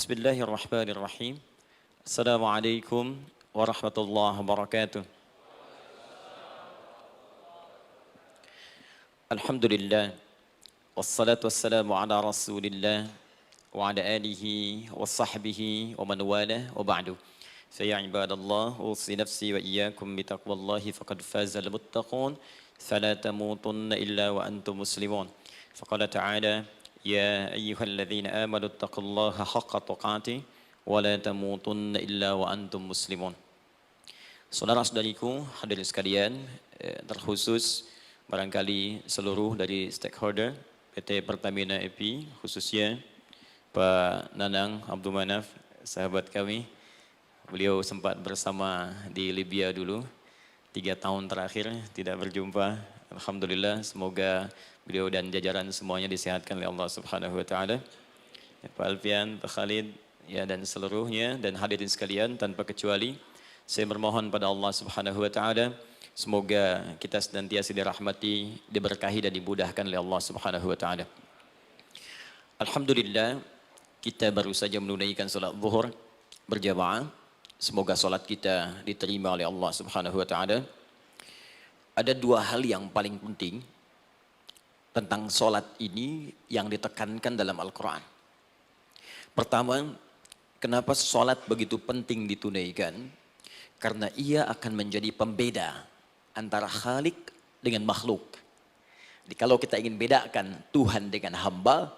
Bismillahirrahmanirrahim. Assalamualaikum warahmatullahi wabarakatuh. Alhamdulillah. Wassalatu wassalamu ala rasulillah wa ala alihi wa sahbihi wa man wala wa ba'du. Faya ibadallah, usi nafsi wa iyyakum bitaqwallahi faqad fazal muttaqun. Fala tamutunna illa wa antum muslimun. Faqala ta'ala, ya ayyuhalladzina amanu taqullaha haqqa tuqatih wa la tamutunna illa wa antum muslimun. Saudara-saudariku hadirin sekalian, terkhusus barangkali seluruh dari stakeholder PT Pertamina EP, khususnya Pak Nanang Abdul Manaf, sahabat kami. Beliau sempat bersama di Libya dulu, 3 tahun terakhir tidak berjumpa. Alhamdulillah, semoga beliau dan jajaran semuanya disehatkan oleh Allah Subhanahu wa taala. Pak Alfian, Pak Khalid, ya, dan seluruhnya dan hadirin sekalian tanpa kecuali, saya bermohon pada Allah Subhanahu wa taala semoga kita senantiasa dirahmati, diberkahi dan dimudahkan oleh Allah Subhanahu wa taala. Alhamdulillah, kita baru saja menunaikan salat zuhur berjamaah. Semoga salat kita diterima oleh Allah Subhanahu wa taala. Ada 2 hal yang paling penting tentang salat ini yang ditekankan dalam Al-Qur'an. Pertama, kenapa salat begitu penting ditunaikan? Karena ia akan menjadi pembeda antara Khalik dengan makhluk. Jadi kalau kita ingin bedakan Tuhan dengan hamba,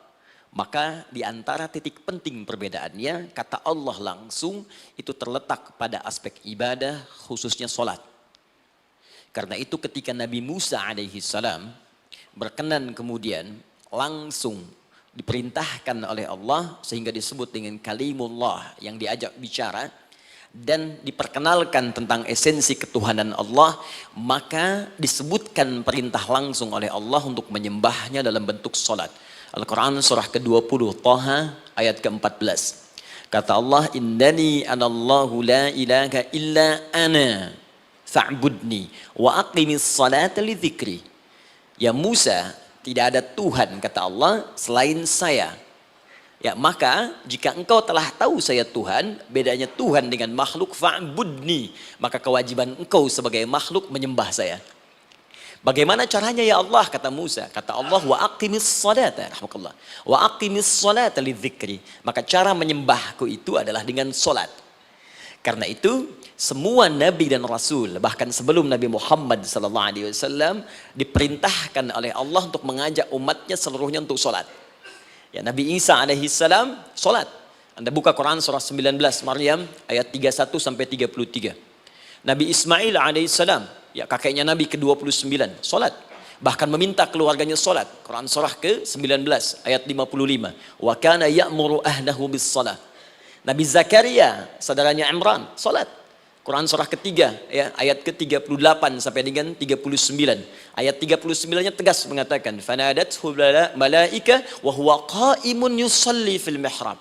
maka di antara titik penting perbedaannya, kata Allah langsung itu terletak pada aspek ibadah, khususnya salat. Karena itu ketika Nabi Musa alaihi salam berkenan kemudian langsung diperintahkan oleh Allah sehingga disebut dengan kalimullah yang diajak bicara, dan diperkenalkan tentang esensi ketuhanan Allah, maka disebutkan perintah langsung oleh Allah untuk menyembahnya dalam bentuk salat. Al-Quran surah ke-20 Taha ayat ke-14. Kata Allah, innani anallahu la ilaha illa ana fa'budni wa aqimis salata li dzikri. Ya Musa, tidak ada Tuhan kata Allah selain saya. Ya, maka jika engkau telah tahu saya Tuhan, bedanya Tuhan dengan makhluk, fa'budni, maka kewajiban engkau sebagai makhluk menyembah saya. Bagaimana caranya ya Allah, kata Musa? Kata Allah, wa aqimis salata, rahmatullah. Wa aqimis salata lidzikri. Maka cara menyembahku itu adalah dengan salat. Karena itu semua nabi dan rasul, bahkan sebelum Nabi Muhammad SAW, diperintahkan oleh Allah untuk mengajak umatnya seluruhnya untuk salat. Ya, Nabi Isa alaihi salam salat. Anda buka Quran surah 19 Maryam ayat 31 sampai 33. Nabi Ismail alaihi salam, ya kakeknya Nabi ke-29, salat. Bahkan meminta keluarganya salat. Quran surah ke-19 ayat 55. Wa kana ya'muru ahlahu bis salah. Nabi Zakaria, saudaranya Imran, salat. Quran surah ketiga, ya, ayat ke-38 sampai dengan 39. Ayat 39-nya tegas mengatakan, fanadathu malaika wa huwa qa'imun yusalli fil mihrab.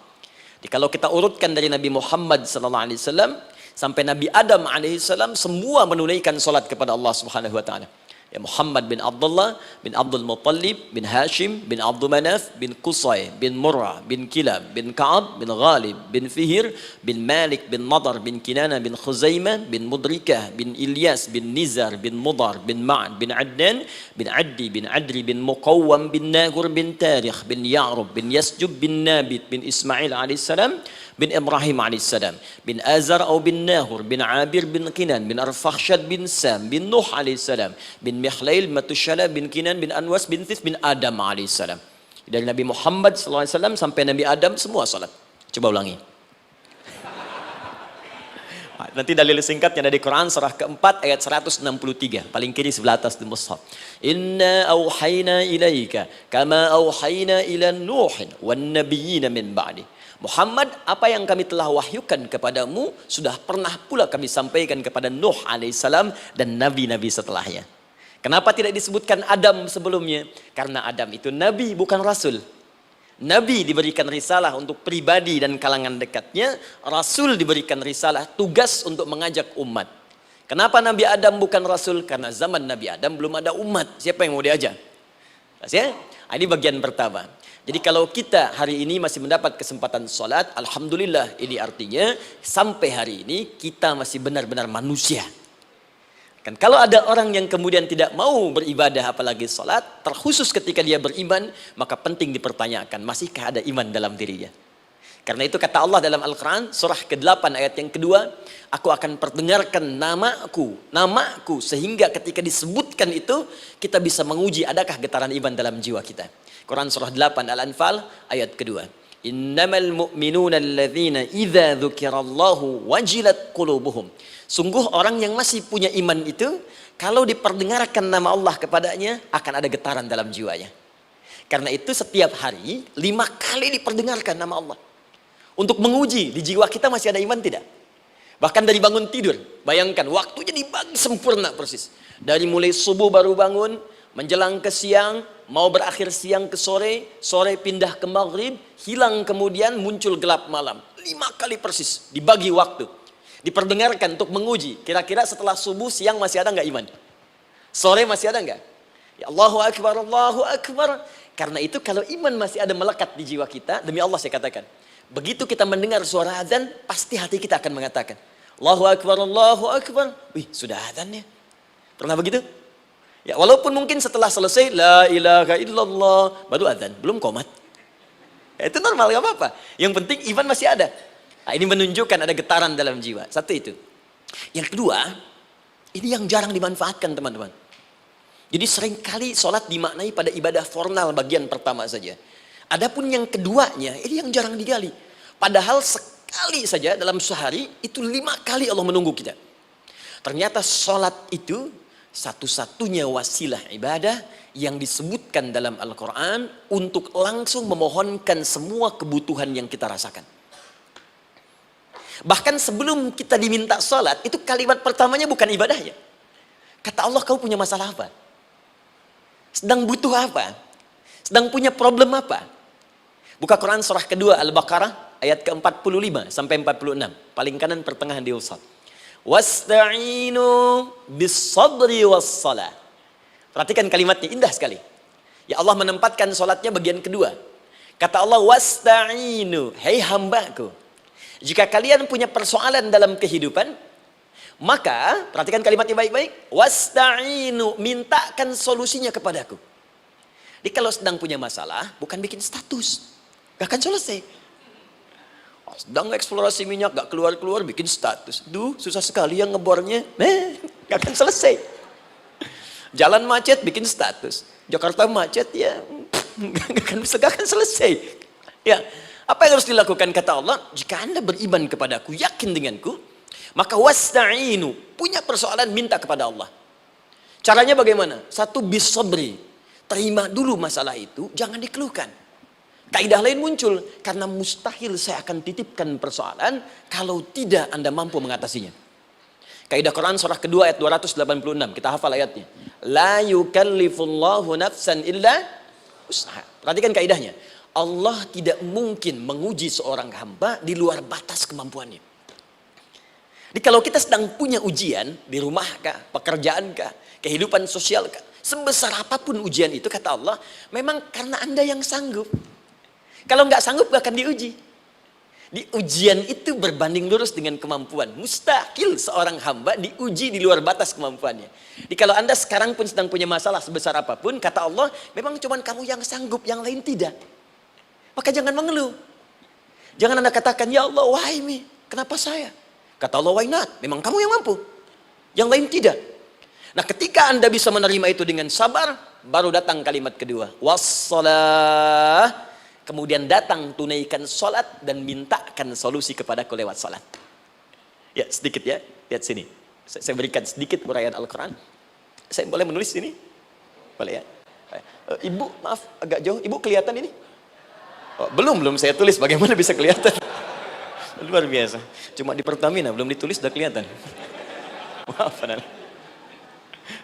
Jadi kalau kita urutkan dari Nabi Muhammad sallallahu alaihi wasallam sampai Nabi Adam alaihi salam, semua menunaikan salat kepada Allah Subhanahu wa taala. Ya, Muhammad bin Abdullah bin Abdul Muttalib bin Hashim bin Abdul Manaf bin Qusay bin Murrah bin Kilab bin Ka'ab bin Ghalib bin Fihir bin Malik bin Nadar bin Kinana bin Khuzaimah bin Mudrikah bin Ilyas bin Nizar bin Mudar bin Ma'ad bin Adnan bin Addi bin Adri bin Muqawwam bin Nagur bin Tarikh bin Ya'rub bin Yasjub bin Nabit bin Ismail alaihissalam bin Ibrahim alaihissalam bin Azar atau bin Nahur bin Abir bin Kinan bin Arfakhshad bin Sam bin Nuh alaihissalam bin Mikhlail Matushala bin Kinan bin Anwas bin Thith bin Adam alaihissalam. Dari Nabi Muhammad SAW sampai Nabi Adam semua salat. Coba ulangi. Nanti dalil singkatnya dari Quran surah keempat ayat 163, paling kiri sebelah atas di mushaf. Inna auhayna ilaika kama auhayna ila Nuhin wan nabiyina min ba'di. Muhammad, apa yang kami telah wahyukan kepadamu sudah pernah pula kami sampaikan kepada Nuh alaihissalam dan nabi-nabi setelahnya. Kenapa tidak disebutkan Adam sebelumnya? Karena Adam itu nabi, bukan rasul. Nabi diberikan risalah untuk pribadi dan kalangan dekatnya, rasul diberikan risalah tugas untuk mengajak umat. Kenapa Nabi Adam bukan rasul? Karena zaman Nabi Adam belum ada umat. Siapa yang mau diajak? Ya? Ini bagian pertama. Jadi kalau kita hari ini masih mendapat kesempatan sholat, alhamdulillah, ini artinya sampai hari ini kita masih benar-benar manusia. Kan kalau ada orang yang kemudian tidak mau beribadah apalagi sholat, terkhusus ketika dia beriman, maka penting dipertanyakan, masihkah ada iman dalam dirinya? Karena itu kata Allah dalam Al-Quran, surah ke-8 ayat yang kedua, aku akan perdengarkan namaku, sehingga ketika disebutkan itu, kita bisa menguji adakah getaran iman dalam jiwa kita. Quran surah 8 Al-Anfal ayat kedua. Innamal mu'minuna alladzina idza dzukirallahu wajilat qulubuhum. Sungguh orang yang masih punya iman itu, kalau diperdengarkan nama Allah kepadanya, akan ada getaran dalam jiwanya. Karena itu setiap hari 5 kali diperdengarkan nama Allah. Untuk menguji di jiwa kita masih ada iman tidak? Bahkan dari bangun tidur, bayangkan waktunya dibagi sempurna persis. Dari mulai subuh baru bangun, menjelang ke siang, mau berakhir siang ke sore, sore pindah ke maghrib, hilang kemudian muncul gelap malam. 5 kali persis dibagi waktu. Diperdengarkan untuk menguji, kira-kira setelah subuh siang masih ada nggak iman? Sore masih ada nggak? Ya Allahu Akbar, Allahu Akbar. Karena itu kalau iman masih ada melekat di jiwa kita, demi Allah saya katakan, begitu kita mendengar suara azan, pasti hati kita akan mengatakan, Allahu Akbar, Allahu Akbar. Wih, sudah azan ya? Pernah begitu? Ya, walaupun mungkin setelah selesai, La ilaha illallah, baru azan, belum qomat. Ya, itu normal, gak apa-apa. Yang penting iman masih ada. Nah, ini menunjukkan ada getaran dalam jiwa. Satu itu. Yang kedua, ini yang jarang dimanfaatkan teman-teman. Jadi seringkali sholat dimaknai pada ibadah formal bagian pertama saja. Adapun yang keduanya, ini yang jarang digali. Padahal sekali saja dalam sehari, itu 5 kali Allah menunggu kita. Ternyata sholat itu satu-satunya wasilah ibadah yang disebutkan dalam Al-Quran untuk langsung memohonkan semua kebutuhan yang kita rasakan. Bahkan sebelum kita diminta sholat, itu kalimat pertamanya bukan ibadahnya. Kata Allah, kau punya masalah apa? Sedang butuh apa? Sedang punya problem apa? Buka Quran surah kedua Al-Baqarah ayat ke-45 sampai 46. Paling kanan pertengahan di usad. Wasta'inu bis-sabri was-salah. Perhatikan kalimatnya, indah sekali. Ya Allah menempatkan sholatnya bagian kedua. Kata Allah, wasta'inu, hei hambaku, jika kalian punya persoalan dalam kehidupan, maka perhatikan kalimatnya baik-baik, wasta'inu, mintakan solusinya kepadaku. Jadi kalau sedang punya masalah, bukan bikin status, gak akan selesai. Sedang eksplorasi minyak, gak keluar-keluar, bikin status. Duh, susah sekali yang ngebornya, gak akan selesai. Jalan macet, bikin status. Jakarta macet, ya gak akan selesai. Ya, apa yang harus dilakukan? Kata Allah, jika anda beriman kepadaku, yakin denganku, maka wasta'inu, punya persoalan, minta kepada Allah. Caranya bagaimana? Satu, bis-sabri, terima dulu masalah itu, jangan dikeluhkan. Kaidah lain muncul, karena mustahil saya akan titipkan persoalan kalau tidak anda mampu mengatasinya. Kaidah Quran surah kedua ayat 286, kita hafal ayatnya. La yukallifullahu nafsan illa usaha. Perhatikan kaidahnya. Allah tidak mungkin menguji seorang hamba di luar batas kemampuannya. Jadi kalau kita sedang punya ujian di rumah kah, pekerjaan kah, kehidupan sosial kah, sebesar apapun ujian itu, kata Allah, memang karena anda yang sanggup. Kalau nggak sanggup gak akan diuji. Di ujian itu berbanding lurus dengan kemampuan. Mustahil seorang hamba diuji di luar batas kemampuannya. Jadi kalau anda sekarang pun sedang punya masalah sebesar apapun, kata Allah, memang cuma kamu yang sanggup, yang lain tidak. Maka jangan mengeluh. Jangan anda katakan, ya Allah, why me? Kenapa saya? Kata Allah, why not? Memang kamu yang mampu. Yang lain tidak. Nah, ketika anda bisa menerima itu dengan sabar, baru datang kalimat kedua. Wassalah. Kemudian datang tunaikan sholat dan mintakan solusi kepadaku lewat sholat. Ya, sedikit ya. Lihat sini. Saya berikan sedikit uraian Al-Quran. Saya boleh menulis sini? Boleh ya? Ibu, maaf, agak jauh. Ibu kelihatan ini? Oh, belum saya tulis, bagaimana bisa kelihatan? Luar biasa. Cuma di Pertamina belum ditulis sudah kelihatan. Maaf,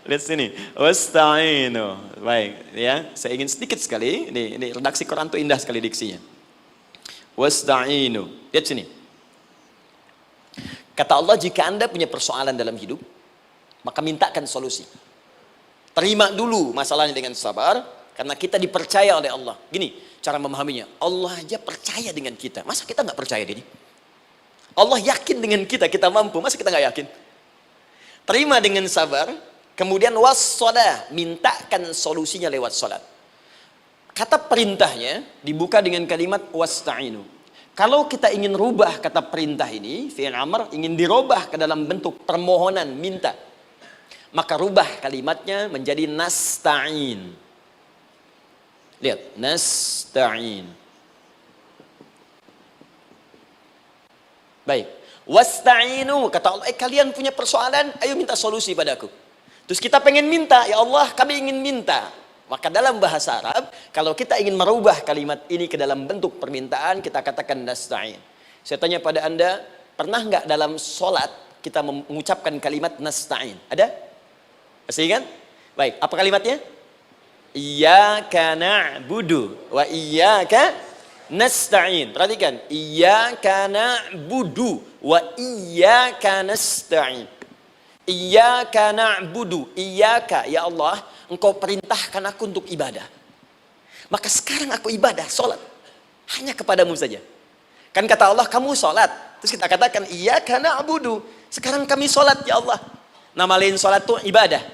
lihat sini. Wasta'inu. Baik, ya. Saya ingin sedikit sekali. Ini redaksi Quran itu indah sekali diksinya. Wasta'inu. Lihat sini. Kata Allah, jika anda punya persoalan dalam hidup, maka mintakan solusi. Terima dulu masalahnya dengan sabar, karena kita dipercaya oleh Allah. Gini, cara memahaminya. Allah aja percaya dengan kita. Masa kita nggak percaya diri? Allah yakin dengan kita, kita mampu. Masa kita nggak yakin? Terima dengan sabar. Kemudian wassalah, mintakan solusinya lewat salat. Kata perintahnya dibuka dengan kalimat wasta'inu. Kalau kita ingin rubah kata perintah ini, fi'il amr, ingin dirubah ke dalam bentuk permohonan, minta, maka rubah kalimatnya menjadi nasta'in. Lihat, nasta'in. Baik. Wasta'inu, kata Allah, kalian punya persoalan, ayo minta solusi padaku. Terus kita pengen minta, ya Allah, kami ingin minta. Maka dalam bahasa Arab, kalau kita ingin merubah kalimat ini ke dalam bentuk permintaan, kita katakan nasta'in. Saya tanya pada Anda, pernah nggak dalam sholat kita mengucapkan kalimat nasta'in? Ada? Masih ingat? Baik, apa kalimatnya? Iyyaka na'budu wa iyyaka nasta'in. Perhatikan, iyyaka na'budu wa iyyaka nasta'in. Iyyaka na'budu, iyyaka, ya Allah, Engkau perintahkan aku untuk ibadah. Maka sekarang aku ibadah, sholat, hanya kepadamu saja. Kan kata Allah, kamu sholat. Terus kita katakan, iyyaka na'budu. Sekarang kami sholat, ya Allah. Nama lain sholat itu ibadah.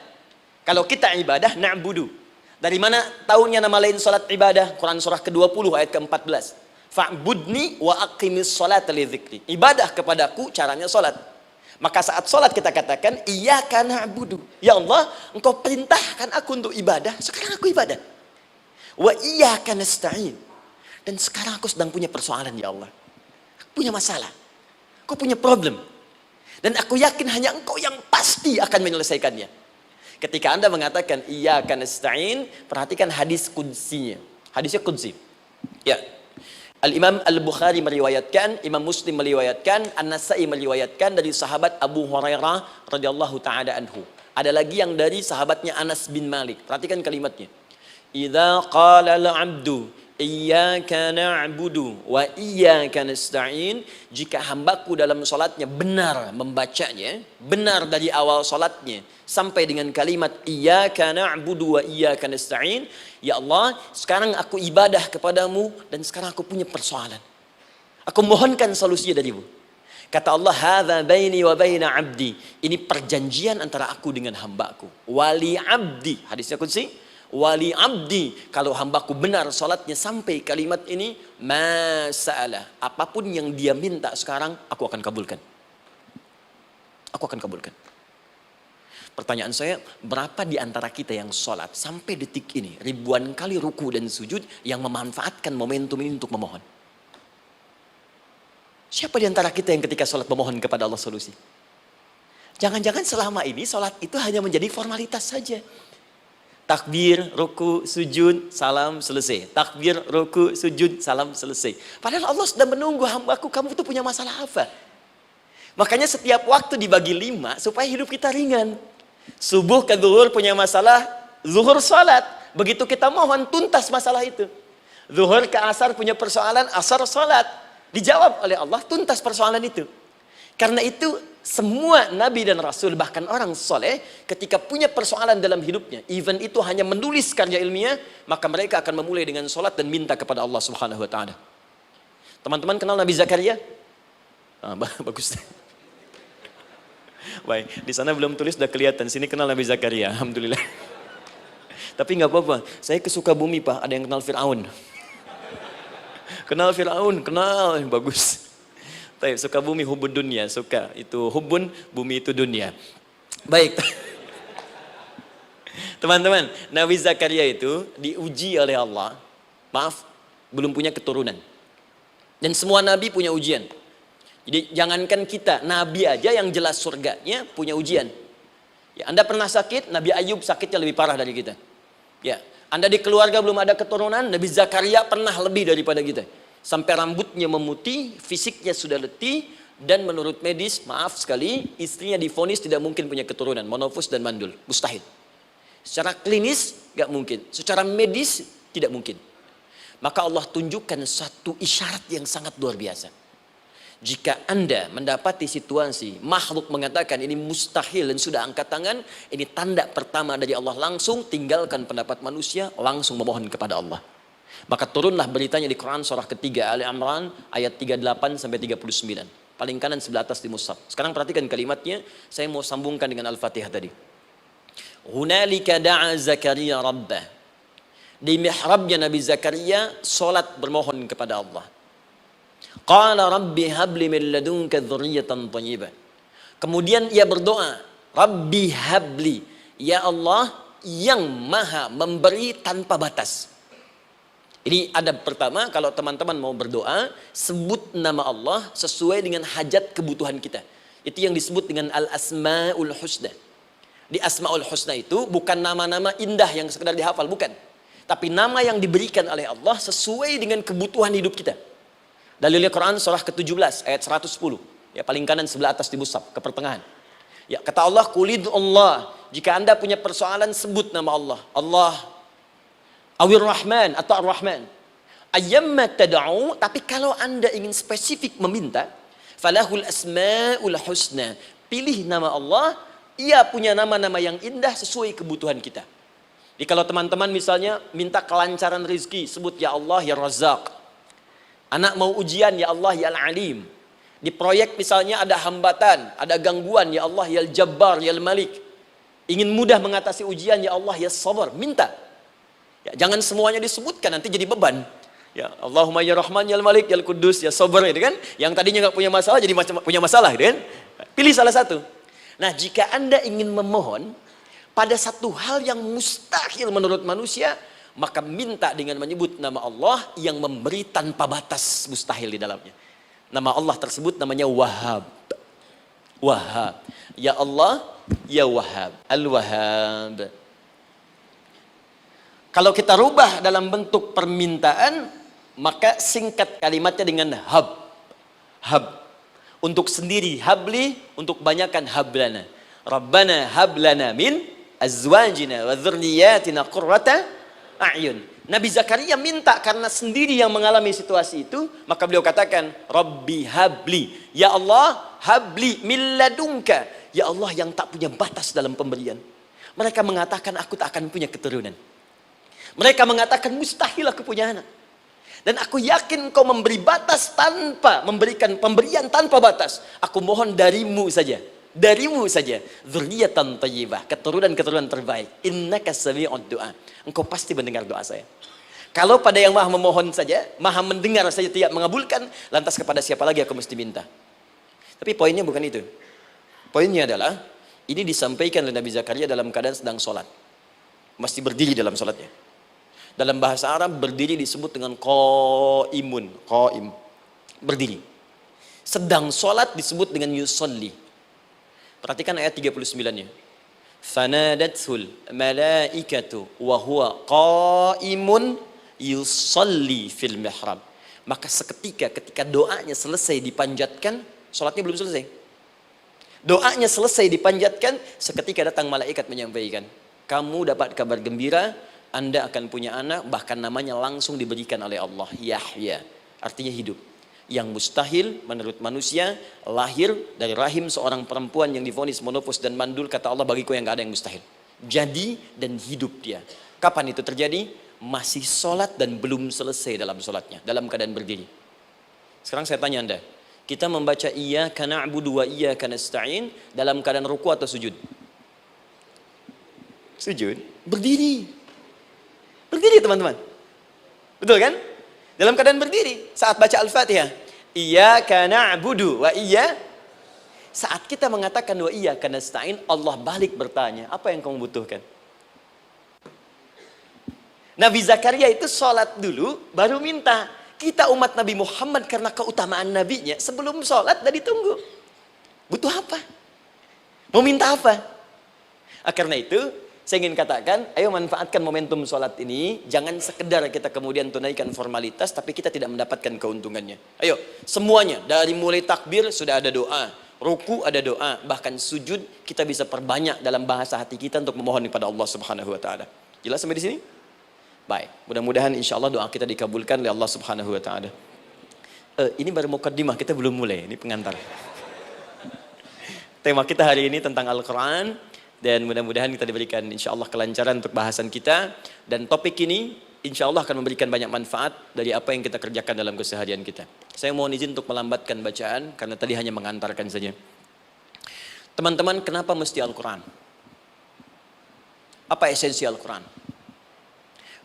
Kalau kita ibadah, na'budu. Dari mana tahunya nama lain salat ibadah? Quran surah ke-20 ayat ke-14. Fa'budni wa aqimis salata li dzikri. Ibadah kepadaku caranya salat. Maka saat salat kita katakan iyyaka na'budu. Ya Allah, Engkau perintahkan aku untuk ibadah, sekarang aku ibadah. Wa iyyaka nasta'in. Dan sekarang aku sedang punya persoalan, ya Allah. Aku punya masalah. Aku punya problem. Dan aku yakin hanya Engkau yang pasti akan menyelesaikannya. Ketika Anda mengatakan iyyaka nasta'in, perhatikan hadis qudsinya. Hadisnya qudsi. Ya. Al-Imam Al-Bukhari meriwayatkan, Imam Muslim meriwayatkan, An-Nasa'i meriwayatkan dari sahabat Abu Hurairah radhiyallahu taala anhu. Ada lagi yang dari sahabatnya Anas bin Malik. Perhatikan kalimatnya. Idza qala al-'abdu iyyaka na'budu wa iyyaka nasta'in, jika hambaku dalam salatnya benar membacanya, benar dari awal salatnya sampai dengan kalimat iyyaka na'budu wa iyyaka nasta'in, ya Allah, sekarang aku ibadah kepadamu dan sekarang aku punya persoalan. Aku mohonkan solusinya darimu. Kata Allah, hadza baini wa baina 'abdi. Ini perjanjian antara aku dengan hambaku. Wali 'abdi. Hadisnya qudsi. Wali abdi, kalau hambaku benar salatnya sampai kalimat ini, masalah, apapun yang dia minta sekarang, aku akan kabulkan. Aku akan kabulkan. Pertanyaan saya, berapa di antara kita yang salat sampai detik ini, ribuan kali ruku dan sujud, yang memanfaatkan momentum ini untuk memohon? Siapa di antara kita yang ketika salat memohon kepada Allah solusi? Jangan-jangan selama ini salat itu hanya menjadi formalitas saja. Takbir, ruku, sujud, salam, selesai. Takbir, ruku, sujud, salam, selesai. Padahal Allah sudah menunggu hambaku, kamu itu punya masalah apa? Makanya setiap waktu dibagi 5 supaya hidup kita ringan. Subuh ke zuhur punya masalah, zuhur salat. Begitu kita mohon, tuntas masalah itu. Zuhur ke asar punya persoalan, asar salat. Dijawab oleh Allah, tuntas persoalan itu. Karena itu semua nabi dan rasul, bahkan orang soleh, ketika punya persoalan dalam hidupnya, even itu hanya menulis karya ilmiah, maka mereka akan memulai dengan sholat dan minta kepada Allah Subhanahu Wa Taala. Teman-teman kenal Nabi Zakaria? Bagus. Baik, di sana belum tulis sudah kelihatan. Sini kenal Nabi Zakaria, alhamdulillah. Tapi nggak apa-apa. Saya ke Sukabumi Pak, ada yang kenal Fir'aun. Kenal Fir'aun, kenal, bagus. Baik, Sukabumi hubun dunia, suka itu hubun, bumi itu dunia. Baik. Teman-teman, Nabi Zakaria itu diuji oleh Allah. Maaf, belum punya keturunan. Dan semua nabi punya ujian. Jadi jangankan kita, nabi aja yang jelas surganya punya ujian. Ya, Anda pernah sakit, Nabi Ayub sakitnya lebih parah dari kita. Ya, Anda di keluarga belum ada keturunan, Nabi Zakaria pernah lebih daripada kita. Sampai rambutnya memutih, fisiknya sudah letih, dan menurut medis, maaf sekali, istrinya divonis tidak mungkin punya keturunan, monofus dan mandul, mustahil. Secara klinis, gak mungkin. Secara medis, tidak mungkin. Maka Allah tunjukkan satu isyarat yang sangat luar biasa. Jika Anda mendapati situasi, makhluk mengatakan ini mustahil dan sudah angkat tangan, ini tanda pertama dari Allah, langsung tinggalkan pendapat manusia, langsung memohon kepada Allah. Maka turunlah beritanya di Quran surah ketiga Ali Imran ayat 38 sampai 39. Paling kanan sebelah atas di mushaf. Sekarang perhatikan kalimatnya, saya mau sambungkan dengan Al-Fatihah tadi. Hunalika da'a Zakaria rabbah. Di mihrabnya Nabi Zakaria salat bermohon kepada Allah. Qala rabbi habli min ladunka dzurriyyatan thayyibah. Kemudian ia berdoa, Rabbi habli, ya Allah yang maha memberi tanpa batas. Ini adab pertama, kalau teman-teman mau berdoa, sebut nama Allah sesuai dengan hajat kebutuhan kita. Itu yang disebut dengan al-asma'ul husna. Di asma'ul husna itu bukan nama-nama indah yang sekedar dihafal, bukan. Tapi nama yang diberikan oleh Allah sesuai dengan kebutuhan hidup kita. Dalilnya Quran surah ke-17 ayat 110. Ya, paling kanan sebelah atas di mushaf, ke pertengahan. Ya, kata Allah, qulid Allah. Jika Anda punya persoalan, sebut nama Allah. Allah Awir Rahman atau Ar-Rahman. Ayyamma tad'u, tapi kalau Anda ingin spesifik meminta, falahul asmaul husna. Pilih nama Allah, ia punya nama-nama yang indah sesuai kebutuhan kita. Jadi kalau teman-teman misalnya minta kelancaran rezeki, sebut ya Allah ya Razzaq. Anak mau ujian, ya Allah ya Al-Alim. Di proyek misalnya ada hambatan, ada gangguan, ya Allah ya Al-Jabbar ya Al-Malik. Ingin mudah mengatasi ujian, ya Allah ya Sabar. Minta. Ya, jangan semuanya disebutkan, nanti jadi beban. Ya, Allahumma ya Rahman ya Malik ya Kudus ya Sabar, gitu kan? Yang tadinya nggak punya masalah jadi punya masalah, gitu kan? Pilih salah satu. Nah, jika Anda ingin memohon pada satu hal yang mustahil menurut manusia, maka minta dengan menyebut nama Allah yang memberi tanpa batas, mustahil di dalamnya. Nama Allah tersebut namanya Wahhab. Wahhab. Ya Allah, ya Wahhab. Al-Wahhab. Kalau kita rubah dalam bentuk permintaan, maka singkat kalimatnya dengan hab. Hab. Untuk sendiri habli, untuk banyakkan hablana. Rabbana hablana min azwajina wa dzurriyyatina qurrata a'yun. Nabi Zakaria minta karena sendiri yang mengalami situasi itu, maka beliau katakan, Rabbi habli. Ya Allah, habli min ladunka. Ya Allah yang tak punya batas dalam pemberian. Mereka mengatakan aku tak akan punya keturunan. Mereka mengatakan mustahil aku punya anak. Dan aku yakin kau memberi batas tanpa memberikan pemberian tanpa batas. Aku mohon darimu saja. Darimu saja. Dzurriyyatan thayyibah, keturunan-keturunan terbaik. Innaka sami'ud du'a. Engkau pasti mendengar doa saya. Kalau pada yang maha memohon saja, maha mendengar saja tidak mengabulkan, lantas kepada siapa lagi aku mesti minta? Tapi poinnya bukan itu. Poinnya adalah ini disampaikan oleh Nabi Zakaria dalam keadaan sedang sholat. Mesti berdiri dalam sholatnya. Dalam bahasa Arab berdiri disebut dengan qaimun, qaim, berdiri. Sedang sholat disebut dengan yusalli. Perhatikan ayat 39-nya. Fanadatul malaikatu wa huwa qaimun yusalli fil mihrab. Maka seketika ketika doanya selesai dipanjatkan, sholatnya belum selesai. Doanya selesai dipanjatkan, seketika datang malaikat menyampaikan, kamu dapat kabar gembira, Anda akan punya anak, bahkan namanya langsung diberikan oleh Allah, Yahya, artinya hidup. Yang mustahil menurut manusia, lahir dari rahim seorang perempuan yang divonis monopos dan mandul, kata Allah, bagiku yang gak ada yang mustahil. Jadi dan hidup dia. Kapan itu terjadi? Masih sholat dan belum selesai dalam sholatnya, dalam keadaan berdiri. Sekarang saya tanya Anda, kita membaca iyyaka na'budu wa iyyaka nasta'in dalam keadaan ruku atau sujud? Sujud, berdiri. Berdiri teman-teman. Betul kan? Dalam keadaan berdiri saat baca Al-Fatihah. Iyyaka na'budu wa iyyaka. Saat kita mengatakan wa iyyaka nasta'in, Allah balik bertanya, apa yang kamu butuhkan? Nabi Zakaria itu sholat dulu baru minta. Kita umat Nabi Muhammad karena keutamaan nabinya, sebelum sholat dah ditunggu. Butuh apa? Mau minta apa? Karena itu saya ingin katakan, ayo manfaatkan momentum sholat ini. Jangan sekedar kita kemudian tunaikan formalitas, tapi kita tidak mendapatkan keuntungannya. Ayo, semuanya. Dari mulai takbir sudah ada doa. Ruku ada doa. Bahkan sujud kita bisa perbanyak dalam bahasa hati kita untuk memohon kepada Allah Subhanahu Wa Taala. Jelas sampai di sini? Baik. Mudah-mudahan insya Allah doa kita dikabulkan oleh Allah Subhanahu Wa Taala. Ini baru mukaddimah, kita belum mulai. Ini pengantar. Tema kita hari ini tentang Al-Quran. Dan mudah-mudahan kita diberikan insya Allah kelancaran untuk bahasan kita. Dan topik ini insya Allah akan memberikan banyak manfaat dari apa yang kita kerjakan dalam keseharian kita. Saya mohon izin untuk melambatkan bacaan karena tadi hanya mengantarkan saja. Teman-teman, kenapa mesti Al-Quran? Apa esensi Al-Quran?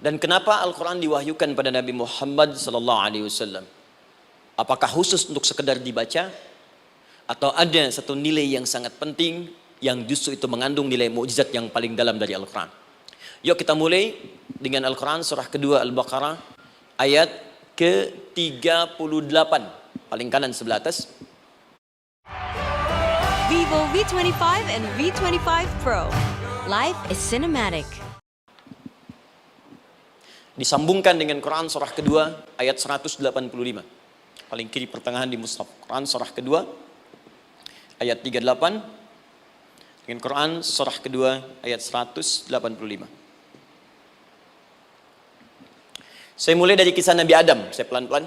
Dan kenapa Al-Quran diwahyukan pada Nabi Muhammad SAW? Apakah khusus untuk sekedar dibaca? Atau ada satu nilai yang sangat penting yang justru itu mengandung nilai mukjizat yang paling dalam dari Al-Quran? Yuk kita mulai dengan Al-Quran surah kedua Al-Baqarah ayat ke-38. Paling kanan sebelah atas. Vivo V25 and V25 Pro. Life is cinematic. Disambungkan dengan Quran surah kedua ayat 185. Paling kiri pertengahan di mushaf. Quran surah kedua ayat 38 dengan Quran surah kedua ayat 185. Saya mulai dari kisah Nabi Adam, saya pelan-pelan.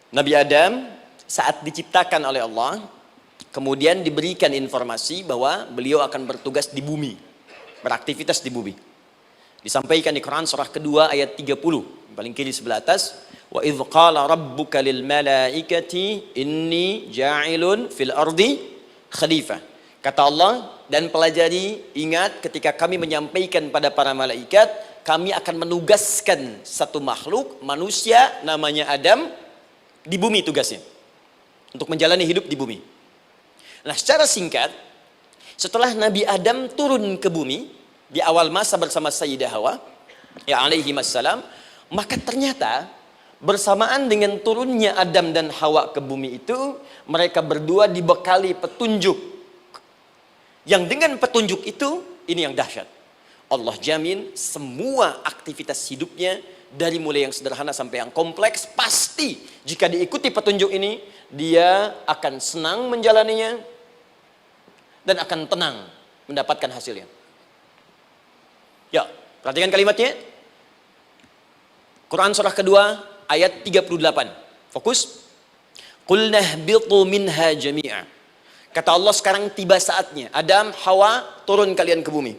Nabi Adam saat diciptakan oleh Allah, kemudian diberikan informasi bahwa beliau akan bertugas di bumi, beraktivitas di bumi. Disampaikan di Quran surah kedua ayat 30, paling kiri sebelah atas. Wa idh qala rabbuka lil malaikati inni ja'ilun fil ardi khalifah. Kata Allah, dan pelajari, ingat ketika kami menyampaikan pada para malaikat, kami akan menugaskan satu makhluk, manusia namanya Adam, di bumi tugasnya. Untuk menjalani hidup di bumi. Nah, secara singkat, setelah Nabi Adam turun ke bumi, di awal masa bersama Sayyidah Hawa, ya alaihi wassalam, maka ternyata bersamaan dengan turunnya Adam dan Hawa ke bumi itu, mereka berdua dibekali petunjuk. Yang dengan petunjuk itu, ini yang dahsyat. Allah jamin semua aktivitas hidupnya dari mulai yang sederhana sampai yang kompleks, pasti jika diikuti petunjuk ini, dia akan senang menjalaninya dan akan tenang mendapatkan hasilnya. Ya, perhatikan kalimatnya. Quran surah kedua ayat 38. Fokus. Qul nahbitu minha jami'a. Kata Allah, sekarang tiba saatnya. Adam, Hawa, turun kalian ke bumi.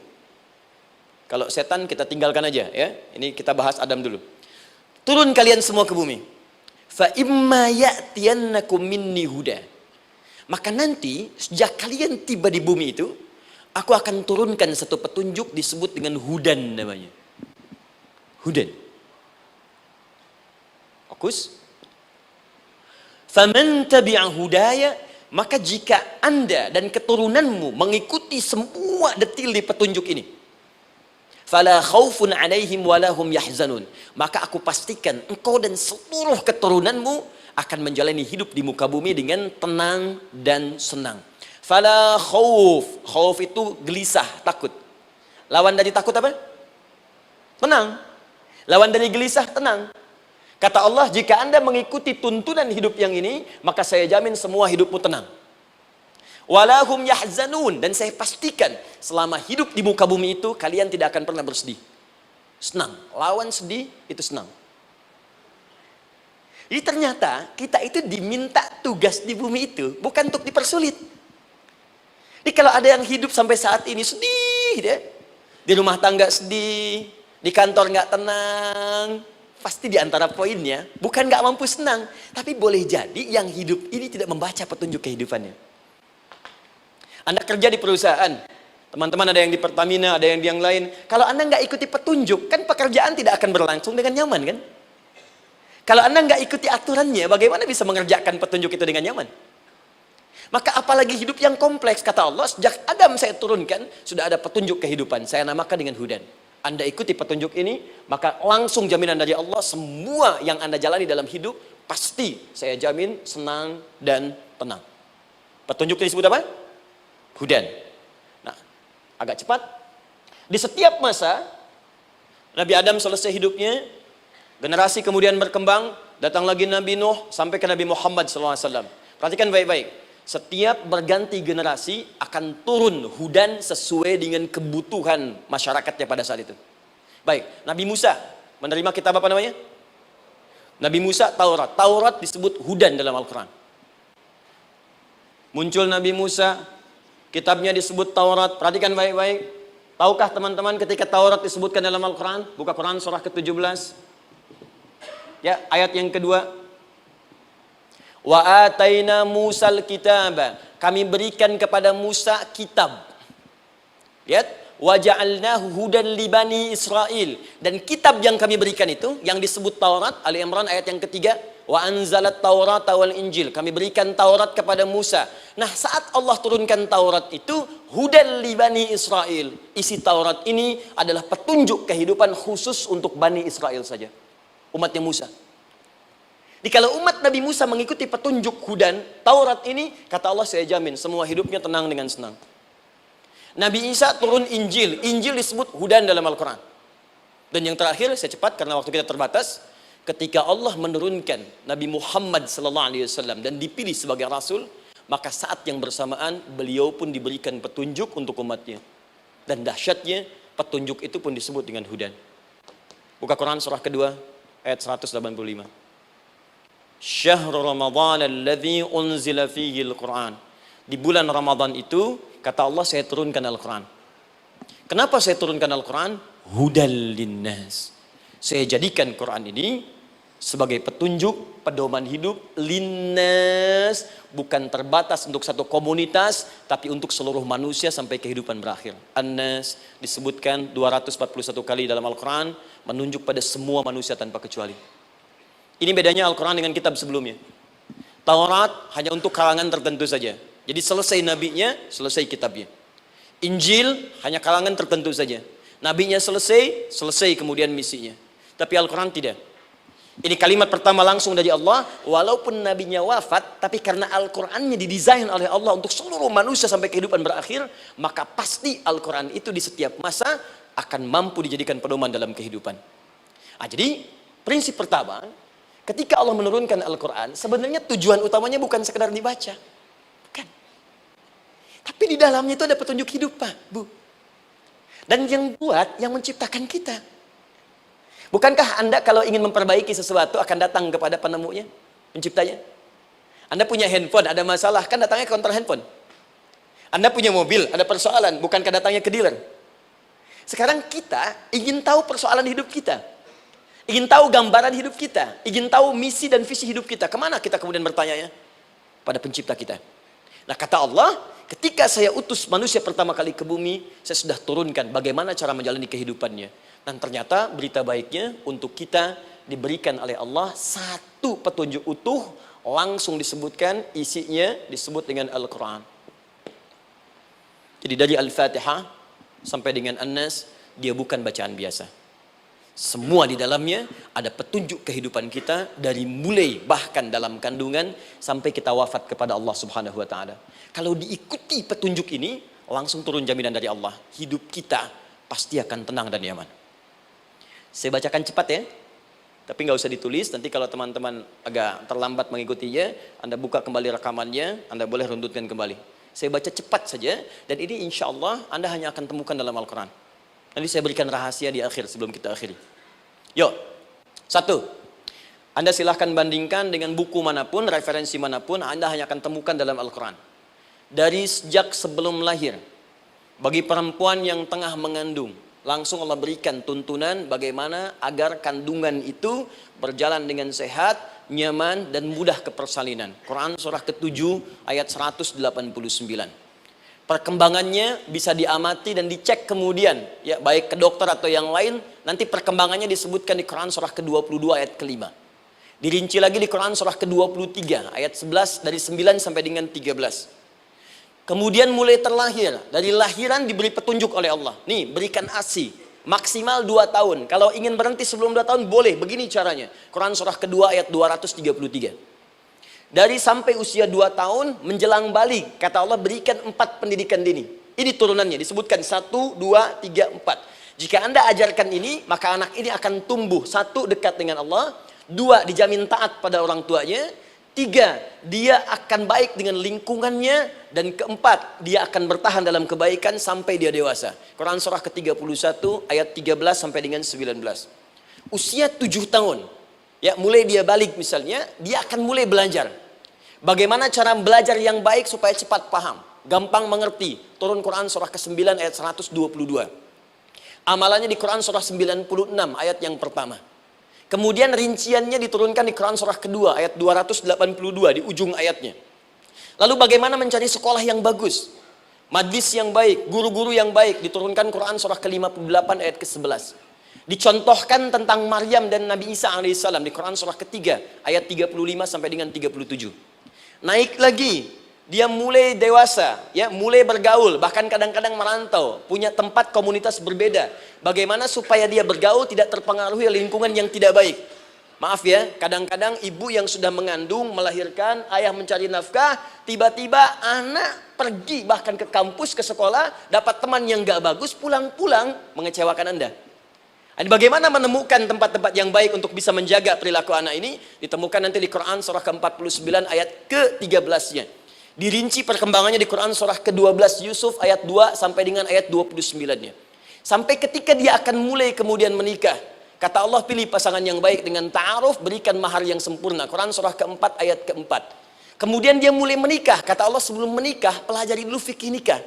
Kalau setan kita tinggalkan aja ya. Ini kita bahas Adam dulu. Turun kalian semua ke bumi. Fa imma ya'tiyannakum minni huda. Maka nanti sejak kalian tiba di bumi itu, aku akan turunkan satu petunjuk disebut dengan hudan namanya. Hudan. Fokus. Faman tabi'a hudaya, maka jika Anda dan keturunanmu mengikuti semua detil di petunjuk ini, fala khaufun 'alaihim wala hum yahzanun, maka aku pastikan engkau dan seluruh keturunanmu akan menjalani hidup di muka bumi dengan tenang dan senang. Fala khauf, khauf itu gelisah, takut. Lawan dari takut apa? Tenang. Lawan dari gelisah, tenang. Kata Allah, jika Anda mengikuti tuntunan hidup yang ini, maka saya jamin semua hidupmu tenang. Walahum yahzanun, dan saya pastikan selama hidup di muka bumi itu kalian tidak akan pernah bersedih. Senang. Lawan sedih itu senang. Jadi ternyata kita itu diminta tugas di bumi itu bukan untuk dipersulit. Jadi kalau ada yang hidup sampai saat ini sedih deh, di rumah tangga sedih, di kantor nggak tenang, pasti di antara poinnya bukan nggak mampu senang, tapi boleh jadi yang hidup ini tidak membaca petunjuk kehidupannya. Anda kerja di perusahaan, teman-teman ada yang di Pertamina, ada yang di yang lain. Kalau Anda nggak ikuti petunjuk, kan pekerjaan tidak akan berlangsung dengan nyaman kan? Kalau Anda nggak ikuti aturannya, bagaimana bisa mengerjakan petunjuk itu dengan nyaman? Maka apalagi hidup yang kompleks, kata Allah, sejak Adam saya turunkan, sudah ada petunjuk kehidupan, saya namakan dengan hudan. Anda ikuti petunjuk ini, maka langsung jaminan dari Allah, semua yang Anda jalani dalam hidup, pasti saya jamin senang dan tenang. Petunjuk ini disebut apa? Hudan. Nah, agak cepat. Di setiap masa, Nabi Adam selesai hidupnya, generasi kemudian berkembang, datang lagi Nabi Nuh, sampai ke Nabi Muhammad SAW. Perhatikan baik-baik. Setiap berganti generasi akan turun hudan sesuai dengan kebutuhan masyarakatnya pada saat itu. Baik, Nabi Musa menerima kitab apa namanya? Nabi Musa, Taurat. Taurat disebut hudan dalam Al-Quran. Muncul Nabi Musa, kitabnya disebut Taurat. Perhatikan baik-baik. Tahukah teman-teman ketika Taurat disebutkan dalam Al-Quran? Buka Quran surah ke-17. Ya, ayat yang kedua. Wa ataina Musal kitaba. Kami berikan kepada Musa kitab. Lihat, wa ja'alnahu hudan li bani Israil. Dan kitab yang kami berikan itu, yang disebut Taurat, Ali Imran ayat yang ketiga, wa anzalat Taurata wal Injil. Kami berikan Taurat kepada Musa. Nah, saat Allah turunkan Taurat itu, hudan li bani Israil. Isi Taurat ini adalah petunjuk kehidupan khusus untuk Bani Israel saja. Umatnya Musa. Jadi kalau umat Nabi Musa mengikuti petunjuk hudan, Taurat ini, kata Allah, saya jamin semua hidupnya tenang dengan senang. Nabi Isa turun Injil. Injil disebut hudan dalam Al-Quran. Dan yang terakhir, saya cepat karena waktu kita terbatas. Ketika Allah menurunkan Nabi Muhammad SAW dan dipilih sebagai Rasul, maka saat yang bersamaan beliau pun diberikan petunjuk untuk umatnya. Dan dahsyatnya petunjuk itu pun disebut dengan hudan. Buka Quran surah kedua ayat 185. Syahrul Ramadan alladzi unzila fihi al-Quran. Di bulan Ramadan itu, kata Allah, saya turunkan Al-Quran. Kenapa saya turunkan Al-Quran? Hudal linnas. Saya jadikan Quran ini sebagai petunjuk, pedoman hidup linnas, bukan terbatas untuk satu komunitas, tapi untuk seluruh manusia sampai kehidupan berakhir. An-Nas disebutkan 241 kali dalam Al-Quran, menunjuk pada semua manusia tanpa kecuali. Ini bedanya Al-Quran dengan kitab sebelumnya. Taurat hanya untuk kalangan tertentu saja. Jadi selesai nabinya, selesai kitabnya. Injil hanya kalangan tertentu saja. Nabinya selesai, selesai kemudian misinya. Tapi Al-Quran tidak. Ini kalimat pertama langsung dari Allah. Walaupun nabinya wafat, tapi karena Al-Qurannya didesain oleh Allah untuk seluruh manusia sampai kehidupan berakhir, maka pasti Al-Quran itu di setiap masa akan mampu dijadikan pedoman dalam kehidupan. Nah, jadi prinsip pertama, ketika Allah menurunkan Al-Quran, sebenarnya tujuan utamanya bukan sekedar dibaca. Bukan. Tapi di dalamnya itu ada petunjuk hidup, Pak, Bu. Dan yang buat, yang menciptakan kita. Bukankah Anda kalau ingin memperbaiki sesuatu akan datang kepada penemunya, penciptanya? Anda punya handphone, ada masalah, kan datangnya ke counter handphone. Anda punya mobil, ada persoalan, bukankah datangnya ke dealer? Sekarang kita ingin tahu persoalan hidup kita. Ingin tahu gambaran hidup kita. Ingin tahu misi dan visi hidup kita. Kemana kita kemudian bertanya? Pada pencipta kita. Nah, kata Allah, ketika saya utus manusia pertama kali ke bumi, saya sudah turunkan bagaimana cara menjalani kehidupannya. Dan ternyata berita baiknya untuk kita diberikan oleh Allah satu petunjuk utuh, langsung disebutkan, isinya disebut dengan Al-Quran. Jadi dari Al-Fatihah sampai dengan An-Nas, dia bukan bacaan biasa. Semua di dalamnya ada petunjuk kehidupan kita dari mulai bahkan dalam kandungan sampai kita wafat kepada Allah Subhanahu wa taala. Kalau diikuti petunjuk ini, langsung turun jaminan dari Allah. Hidup kita pasti akan tenang dan nyaman. Saya bacakan cepat ya. Tapi nggak usah ditulis, nanti kalau teman-teman agak terlambat mengikutinya, Anda buka kembali rekamannya, Anda boleh runtutkan kembali. Saya baca cepat saja, dan ini insya Allah Anda hanya akan temukan dalam Al-Quran. Nanti saya berikan rahasia di akhir sebelum kita akhiri. Yuk, satu, Anda silahkan bandingkan dengan buku manapun, referensi manapun, Anda hanya akan temukan dalam Al-Quran. Dari sejak sebelum lahir, bagi perempuan yang tengah mengandung, langsung Allah berikan tuntunan bagaimana agar kandungan itu berjalan dengan sehat, nyaman, dan mudah ke persalinan. Quran surah ke-7 ayat 189. Perkembangannya bisa diamati dan dicek kemudian, ya baik ke dokter atau yang lain. Nanti perkembangannya disebutkan di Quran surah ke-22 ayat ke-5. Dirinci lagi di Quran surah ke-23 ayat 11 dari 9 sampai dengan 13. Kemudian mulai terlahir, dari lahiran diberi petunjuk oleh Allah. Nih, berikan ASI, maksimal 2 tahun. Kalau ingin berhenti sebelum 2 tahun, boleh, begini caranya. Quran surah kedua ayat 233. Dari sampai usia 2 tahun, menjelang balik, kata Allah berikan 4 pendidikan dini. Ini turunannya, disebutkan 1, 2, 3, 4. Jika Anda ajarkan ini, maka anak ini akan tumbuh. 1, dekat dengan Allah. 2, dijamin taat pada orang tuanya. 3, dia akan baik dengan lingkungannya. Dan 4, dia akan bertahan dalam kebaikan sampai dia dewasa. Quran surah ke-31 ayat 13 sampai dengan 19. Usia 7 tahun, ya mulai dia balik misalnya, dia akan mulai belajar. Bagaimana cara belajar yang baik supaya cepat paham, gampang mengerti. Turun Quran surah ke-9 ayat 122. Amalannya di Quran surah 96 ayat yang pertama. Kemudian rinciannya diturunkan di Quran surah kedua ayat 282 di ujung ayatnya. Lalu bagaimana mencari sekolah yang bagus, majlis yang baik, guru-guru yang baik, diturunkan Quran surah ke-58 ayat ke-11. Dicontohkan tentang Maryam dan Nabi Isa alaihissalam di Quran surah ketiga ayat 35 sampai dengan 37. Naik lagi, dia mulai dewasa, ya, mulai bergaul, bahkan kadang-kadang merantau, punya tempat komunitas berbeda. Bagaimana supaya dia bergaul tidak terpengaruhi lingkungan yang tidak baik. Maaf ya, kadang-kadang ibu yang sudah mengandung, melahirkan, ayah mencari nafkah, tiba-tiba anak pergi bahkan ke kampus, ke sekolah, dapat teman yang gak bagus, pulang-pulang mengecewakan Anda. Bagaimana menemukan tempat-tempat yang baik untuk bisa menjaga perilaku anak ini? Ditemukan nanti di Quran surah ke-49 ayat ke-13-nya. Dirinci perkembangannya di Quran surah ke-12 Yusuf ayat 2 sampai dengan ayat 29-nya. Sampai ketika dia akan mulai kemudian menikah. Kata Allah, pilih pasangan yang baik dengan ta'aruf, berikan mahar yang sempurna. Quran surah ke-4 ayat ke-4. Kemudian dia mulai menikah. Kata Allah, sebelum menikah, pelajari dulu fikih nikah.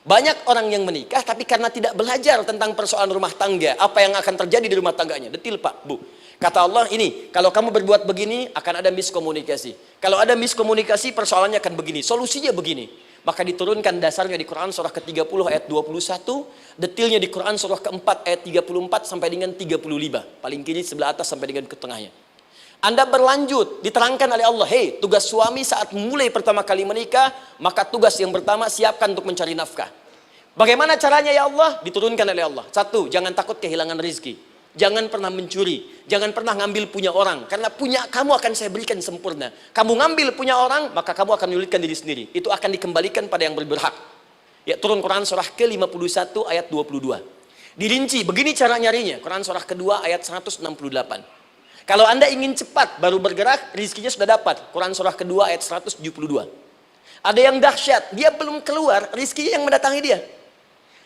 Banyak orang yang menikah, tapi karena tidak belajar tentang persoalan rumah tangga, apa yang akan terjadi di rumah tangganya. Detil Pak, Bu. Kata Allah, ini, kalau kamu berbuat begini, akan ada miskomunikasi. Kalau ada miskomunikasi, persoalannya akan begini. Solusinya begini. Maka diturunkan dasarnya di Quran surah ke-30 ayat 21, detilnya di Quran surah ke-4 ayat 34 sampai dengan 35. Paling kiri sebelah atas sampai dengan ke tengahnya. Anda berlanjut, diterangkan oleh Allah, hei, tugas suami saat mulai pertama kali menikah, maka tugas yang pertama siapkan untuk mencari nafkah. Bagaimana caranya ya Allah? Diturunkan oleh Allah. Satu, jangan takut kehilangan rezeki. Jangan pernah mencuri, jangan pernah ngambil punya orang, karena punya kamu akan saya berikan sempurna. Kamu ngambil punya orang, maka kamu akan menyulitkan diri sendiri. Itu akan dikembalikan pada yang berhak. Ya, turun Quran surah ke-51 ayat 22. Dirinci, begini cara nyarinya. Quran surah kedua ayat 168. Kalau Anda ingin cepat baru bergerak, rizkinya sudah dapat. Quran surah kedua ayat 172. Ada yang dahsyat, dia belum keluar, rizkinya yang mendatangi dia.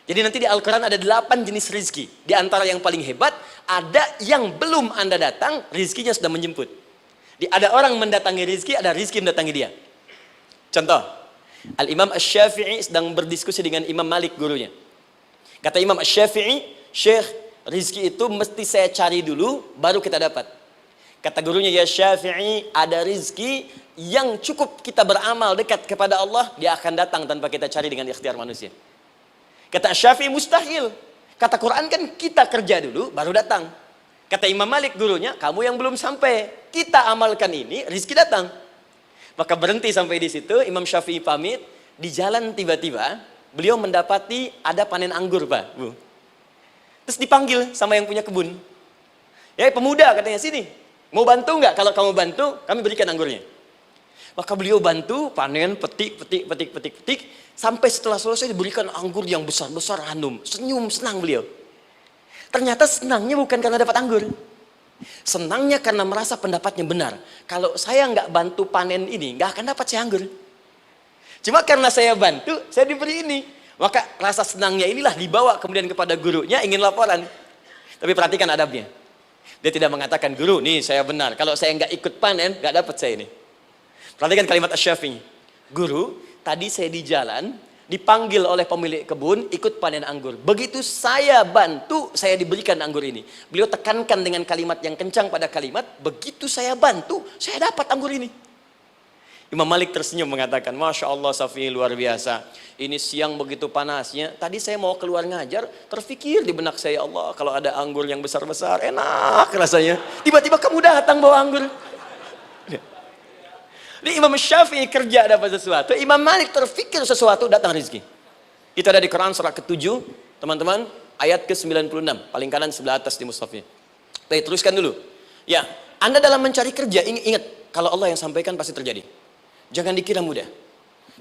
Jadi nanti di Al-Quran ada 8 jenis rizki. Di antara yang paling hebat, ada yang belum Anda datang, rizkinya sudah menjemput. Ada orang mendatangi rizki, ada rizki mendatangi dia. Contoh, Al-Imam Asy-Syafi'i sedang berdiskusi dengan Imam Malik gurunya. Kata Imam Asy-Syafi'i, Syekh, rizki itu mesti saya cari dulu, baru kita dapat. Kata gurunya, ya Syafi'i, ada rizki yang cukup kita beramal dekat kepada Allah, dia akan datang tanpa kita cari dengan ikhtiar manusia. Kata Syafi'i, mustahil. Kata Quran kan kita kerja dulu baru datang. Kata Imam Malik gurunya, kamu yang belum sampai, kita amalkan ini, rizki datang. Maka berhenti sampai di situ. Imam Syafi'i pamit. Di jalan tiba-tiba beliau mendapati ada panen anggur, Pak, Bu. Terus dipanggil sama yang punya kebun. Ya, pemuda katanya, sini, mau bantu nggak? Kalau kamu bantu, kami berikan anggurnya. Maka beliau bantu, panen, petik. Sampai setelah selesai diberikan anggur yang besar-besar, hanum. Senyum, senang beliau. Ternyata senangnya bukan karena dapat anggur. Senangnya karena merasa pendapatnya benar. Kalau saya nggak bantu panen ini, nggak akan dapat saya anggur. Cuma karena saya bantu, saya diberi ini. Maka rasa senangnya inilah dibawa kemudian kepada gurunya, ingin laporan. Tapi perhatikan adabnya. Dia tidak mengatakan, guru, nih saya benar. Kalau saya nggak ikut panen, nggak dapat saya ini. Perhatikan kalimat Asy-Syafi'i. Guru, tadi saya di jalan, dipanggil oleh pemilik kebun, ikut panen anggur. Begitu saya bantu, saya diberikan anggur ini. Beliau tekankan dengan kalimat yang kencang pada kalimat, begitu saya bantu, saya dapat anggur ini. Imam Malik tersenyum mengatakan, Masya Allah Syafi'i, luar biasa. Ini siang begitu panasnya, tadi saya mau keluar ngajar, terfikir di benak saya, Allah, kalau ada anggur yang besar-besar, enak rasanya. Tiba-tiba kamu datang bawa anggur. Jadi Imam Syafi'i kerja dapat sesuatu, Imam Malik terfikir sesuatu, datang rezeki. Itu ada di Quran surah ke-7, teman-teman, ayat ke-96, paling kanan sebelah atas di mushafnya. Baik, teruskan dulu. Ya, Anda dalam mencari kerja, ingat, kalau Allah yang sampaikan pasti terjadi. Jangan dikira mudah.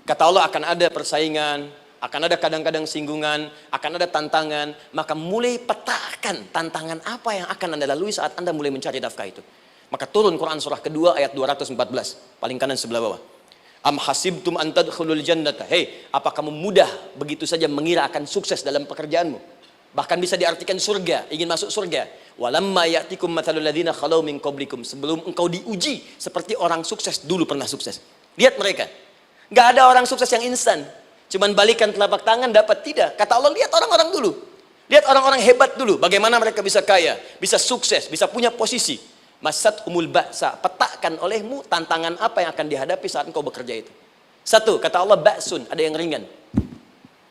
Kata Allah akan ada persaingan, akan ada kadang-kadang singgungan, akan ada tantangan, maka mulai petakan tantangan apa yang akan Anda lalui saat Anda mulai mencari nafkah itu. Maka turun Quran surah kedua ayat 214, paling kanan sebelah bawah. Am hasibtum an tadkhulul jannata. Hei, apa kamu mudah begitu saja mengira akan sukses dalam pekerjaanmu? Bahkan bisa diartikan surga, ingin masuk surga. Walamma ya'tikum mathalul ladzina khalau min qablikum. Sebelum engkau diuji seperti orang sukses dulu pernah sukses. Lihat mereka. Enggak ada orang sukses yang instan. Cuman balikan telapak tangan dapat, tidak. Kata Allah, lihat orang-orang dulu. Lihat orang-orang hebat dulu, bagaimana mereka bisa kaya, bisa sukses, bisa punya posisi. Masat umul ba'sa, petakan olehmu tantangan apa yang akan dihadapi saat engkau bekerja itu. Satu, kata Allah ba'sun, ada yang ringan.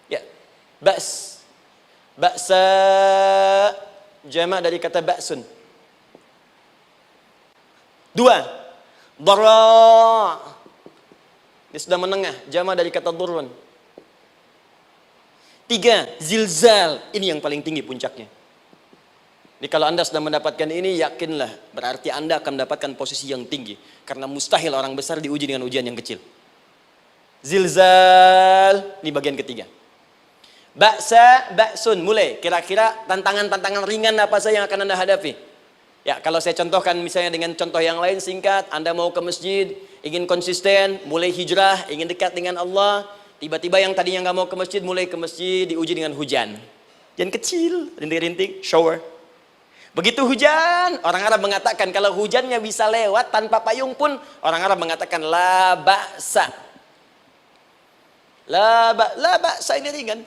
Ya, ba's. Ba'sa, jamak dari kata ba'sun. Dua, dara. Dia sudah menengah, jamak dari kata durun. Tiga, zilzal. Ini yang paling tinggi puncaknya. Jadi kalau Anda sudah mendapatkan ini, yakinlah. Berarti Anda akan mendapatkan posisi yang tinggi. Karena mustahil orang besar diuji dengan ujian yang kecil. Zilzal. Ini bagian ketiga. Ba'sa, ba'sun. Mulai. Kira-kira tantangan-tantangan ringan apa saja yang akan Anda hadapi. Ya, kalau saya contohkan misalnya dengan contoh yang lain singkat. Anda mau ke masjid, ingin konsisten, mulai hijrah, ingin dekat dengan Allah. Tiba-tiba yang tadinya nggak mau ke masjid, mulai ke masjid, diuji dengan hujan. Hujan kecil, rintik-rintik, shower. Begitu hujan, orang Arab mengatakan kalau hujannya bisa lewat tanpa payung pun, orang Arab mengatakan la ba'sa. La ba'sa ini ringan.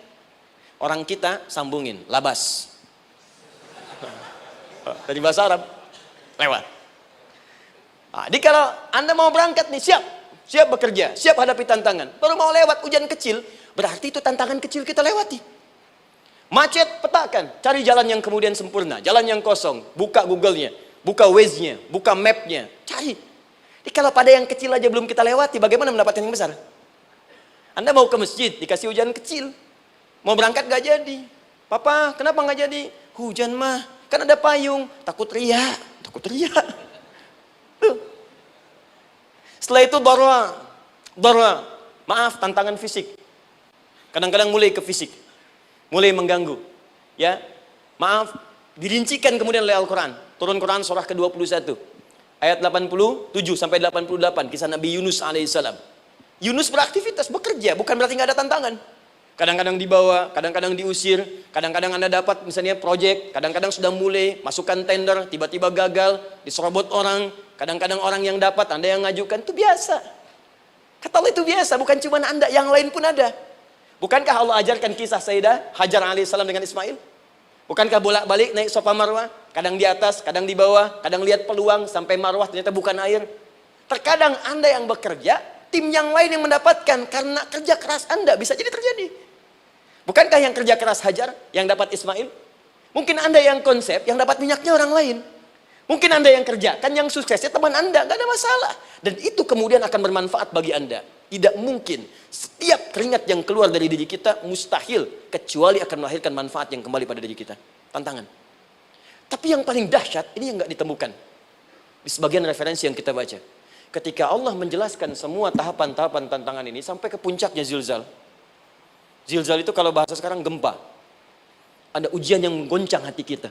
Orang kita sambungin, labas. Dari bahasa Arab, lewat. Nah, jadi kalau Anda mau berangkat nih, siap bekerja, siap hadapi tantangan. Baru mau lewat hujan kecil, berarti itu tantangan kecil kita lewati. Macet, petakan, cari jalan yang kemudian sempurna, jalan yang kosong, buka Google-nya, buka Waze-nya, buka map-nya, cari. Jadi kalau pada yang kecil aja belum kita lewati, bagaimana mendapatkan yang besar? Anda mau ke masjid, dikasih hujan kecil. Mau berangkat gak jadi. Papa, kenapa gak jadi? Hujan mah, kan ada payung, takut riak. Tuh. Setelah itu darwa, maaf, tantangan fisik. Kadang-kadang mulai ke fisik, mulai mengganggu. Ya, maaf, dirincikan kemudian oleh Al-Quran. Turun Quran surah ke-21, ayat 87 sampai 88, kisah Nabi Yunus alaihissalam. Yunus beraktivitas, bekerja, bukan berarti nggak ada tantangan. Kadang-kadang dibawa, kadang-kadang diusir, kadang-kadang Anda dapat misalnya proyek, kadang-kadang sudah mulai masukkan tender, tiba-tiba gagal, diserobot orang, kadang-kadang orang yang dapat, Anda yang ngajukan, itu biasa. Kata Allah itu biasa, bukan cuma Anda, yang lain pun ada. Bukankah Allah ajarkan kisah Sayyidah Hajar alaihissalam dengan Ismail? Bukankah bolak-balik naik Safa Marwah, kadang di atas, kadang di bawah, kadang lihat peluang sampai Marwah ternyata bukan air. Terkadang Anda yang bekerja, tim yang lain yang mendapatkan karena kerja keras Anda bisa jadi terjadi. Bukankah yang kerja keras Hajar yang dapat Ismail? Mungkin Anda yang konsep, yang dapat minyaknya orang lain. Mungkin Anda yang kerja, kan yang suksesnya teman Anda, gak ada masalah. Dan itu kemudian akan bermanfaat bagi Anda. Tidak mungkin setiap keringat yang keluar dari diri kita mustahil, kecuali akan melahirkan manfaat yang kembali pada diri kita. Tantangan. Tapi yang paling dahsyat, ini yang gak ditemukan di sebagian referensi yang kita baca. Ketika Allah menjelaskan semua tahapan-tahapan tantangan ini sampai ke puncaknya zilzal. Zilzal itu kalau bahasa sekarang gempa. Ada ujian yang menggoncang hati kita.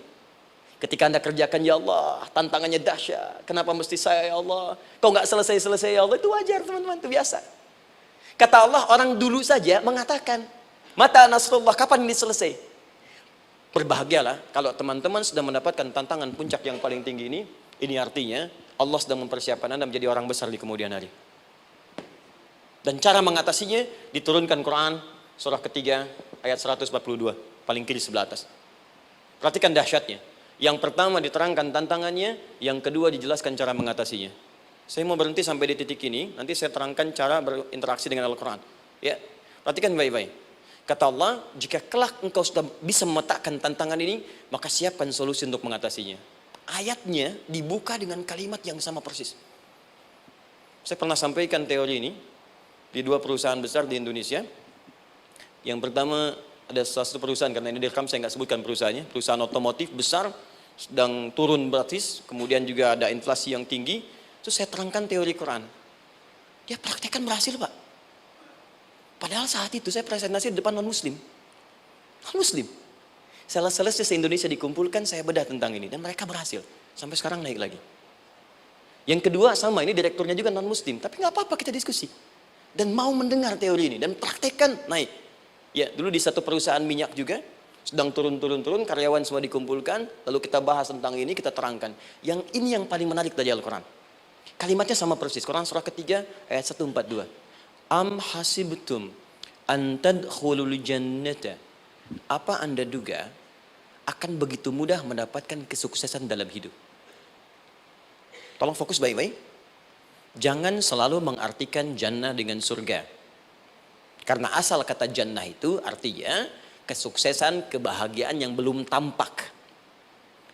Ketika Anda kerjakan, ya Allah, tantangannya dahsyat. Kenapa mesti saya, ya Allah? Kau nggak selesai-selesai, ya Allah. Itu wajar, teman-teman, itu biasa. Kata Allah, orang dulu saja mengatakan, mata nasrullah, kapan ini selesai? Berbahagialah kalau teman-teman sudah mendapatkan tantangan puncak yang paling tinggi ini. Ini artinya Allah sedang mempersiapkan Anda menjadi orang besar di kemudian hari. Dan cara mengatasinya diturunkan Quran surah ketiga ayat 142, paling kiri sebelah atas. Perhatikan dahsyatnya. Yang pertama diterangkan tantangannya, yang kedua dijelaskan cara mengatasinya. Saya mau berhenti sampai di titik ini, nanti saya terangkan cara berinteraksi dengan Al-Quran. Ya, perhatikan baik-baik. Kata Allah, jika kelak engkau sudah bisa memetakan tantangan ini, maka siapkan solusi untuk mengatasinya. Ayatnya dibuka dengan kalimat yang sama persis. Saya pernah sampaikan teori ini di dua perusahaan besar di Indonesia. Yang pertama ada satu perusahaan, karena ini direkam saya nggak sebutkan perusahaannya, perusahaan otomotif besar, sedang turun gratis, kemudian juga ada inflasi yang tinggi. Terus saya terangkan teori Quran. Dia praktekkan berhasil, Pak. Padahal saat itu saya presentasi di depan non-muslim. Non-muslim. Sales-sales se-Indonesia dikumpulkan, saya bedah tentang ini. Dan mereka berhasil. Sampai sekarang naik lagi. Yang kedua sama, ini direkturnya juga non-muslim. Tapi nggak apa-apa, kita diskusi. Dan mau mendengar teori ini. Dan praktekkan, naik. Ya, dulu di satu perusahaan minyak juga. Sedang turun, karyawan semua dikumpulkan. Lalu kita bahas tentang ini, kita terangkan. Yang ini yang paling menarik dari Al-Quran. Kalimatnya sama persis. Quran surah ketiga ayat 142. Am hasibtum an tadkhulul jannata. Apa Anda duga akan begitu mudah mendapatkan kesuksesan dalam hidup. Tolong fokus baik-baik. Jangan selalu mengartikan jannah dengan surga. Karena asal kata jannah itu artinya kesuksesan, kebahagiaan yang belum tampak.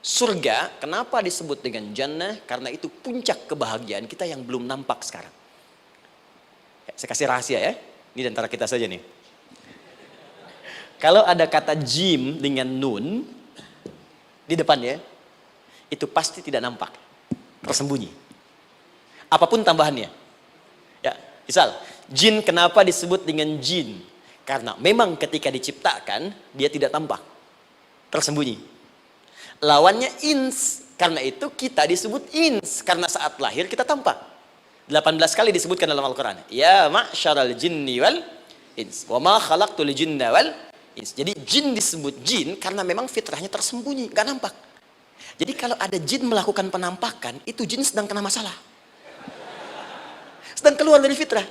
Surga, kenapa disebut dengan jannah? Karena itu puncak kebahagiaan kita yang belum nampak sekarang. Saya kasih rahasia ya. Ini di antara kita saja nih. Kalau ada kata jim dengan nun di depannya, itu pasti tidak nampak, tersembunyi. Apapun tambahannya. Ya, misal, jin kenapa disebut dengan jin? Karena memang ketika diciptakan, dia tidak tampak, tersembunyi. Lawannya ins, karena itu kita disebut ins, karena saat lahir kita tampak. 18 kali disebutkan dalam Al-Quran. Ya ma'syaral jinni wal ins, wa ma khalaqtul jinna wal ins. Jadi jin disebut jin karena memang fitrahnya tersembunyi, gak nampak. Jadi kalau ada jin melakukan penampakan, itu jin sedang kena masalah. Sedang keluar dari fitrah.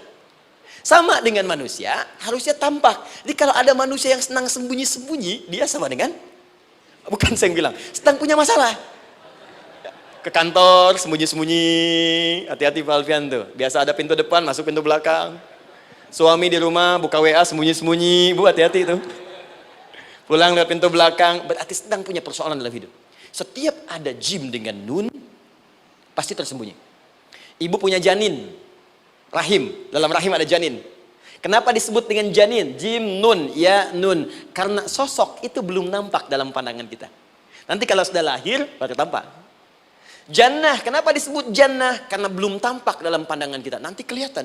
Sama dengan manusia, harusnya tampak. Jadi kalau ada manusia yang senang sembunyi-sembunyi, dia sama dengan, bukan saya yang bilang, sedang punya masalah. Ke kantor, sembunyi-sembunyi, hati-hati Pak Alfian tuh. Biasa ada pintu depan, masuk pintu belakang. Suami di rumah, buka WA, sembunyi-sembunyi, Bu hati-hati tuh. Pulang lewat pintu belakang, berarti sedang punya persoalan dalam hidup. Setiap ada jim dengan nun, pasti tersembunyi. Ibu punya janin, rahim, dalam rahim ada janin. Kenapa disebut dengan janin? Jim, nun, ya, nun. Karena sosok itu belum nampak dalam pandangan kita. Nanti kalau sudah lahir, baru tampak. Jannah, kenapa disebut jannah? Karena belum tampak dalam pandangan kita, nanti kelihatan.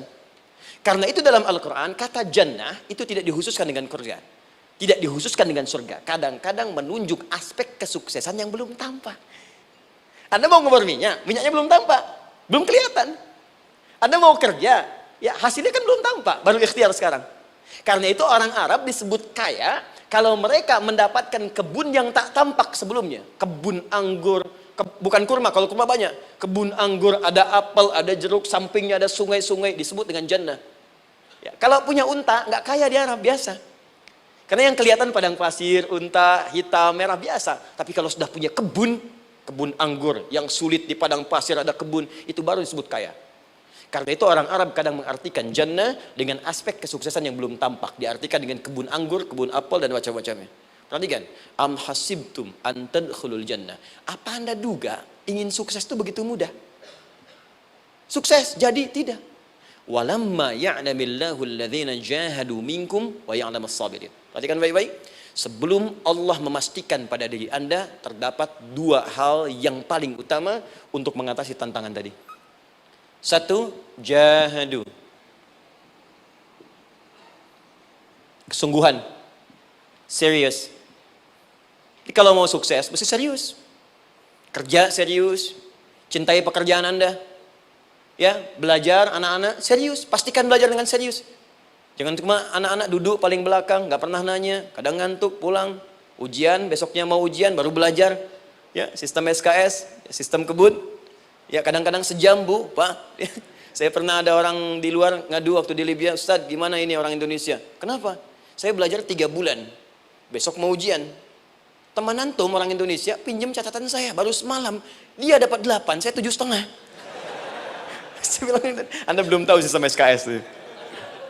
Karena itu dalam Al-Quran, kata jannah itu tidak dikhususkan dengan surga. Tidak dikhususkan dengan surga. Kadang-kadang menunjuk aspek kesuksesan yang belum tampak. Anda mau ngubur minyak, minyaknya belum tampak. Belum kelihatan. Anda mau kerja, ya hasilnya kan belum tampak, baru ikhtiar sekarang. Karena itu orang Arab disebut kaya, kalau mereka mendapatkan kebun yang tak tampak sebelumnya. Kebun anggur, bukan kurma, kalau kurma banyak. Kebun anggur, ada apel, ada jeruk, sampingnya ada sungai-sungai, disebut dengan jannah. Ya, kalau punya unta, nggak kaya di Arab, biasa. Karena yang kelihatan padang pasir, unta, hitam, merah, biasa. Tapi kalau sudah punya kebun anggur, yang sulit di padang pasir ada kebun, itu baru disebut kaya. Karena itu orang Arab kadang mengartikan jannah dengan aspek kesuksesan yang belum tampak. Diartikan dengan kebun anggur, kebun apel, dan macam-macamnya. Perhatikan, am hasibtum an tadkhulul jannah. Apa Anda duga ingin sukses itu begitu mudah? Sukses jadi tidak. Walamma ya'lamillahu alladhina jahadu minkum wa ya'lamas sabirin. Perhatikan baik-baik. Sebelum Allah memastikan pada diri Anda terdapat dua hal yang paling utama untuk mengatasi tantangan tadi. Satu, jahadu. Kesungguhan. Serius. Jadi kalau mau sukses, mesti serius. Kerja serius. Cintai pekerjaan Anda. Ya, belajar anak-anak serius. Pastikan belajar dengan serius. Jangan cuma anak-anak duduk paling belakang, nggak pernah nanya, kadang ngantuk, pulang. Ujian, besoknya mau ujian, baru belajar. Ya, sistem SKS, sistem kebut. Ya, kadang-kadang sejam, Bu, Pak. Saya pernah ada orang di luar ngadu waktu di Libya, Ustadz, gimana ini orang Indonesia? Kenapa? Saya belajar 3 bulan. Besok mau ujian. Teman antum orang Indonesia pinjam catatan saya baru semalam. Dia dapat 8, saya 7,5. Saya bilang, Anda belum tahu sistem SKS tuh.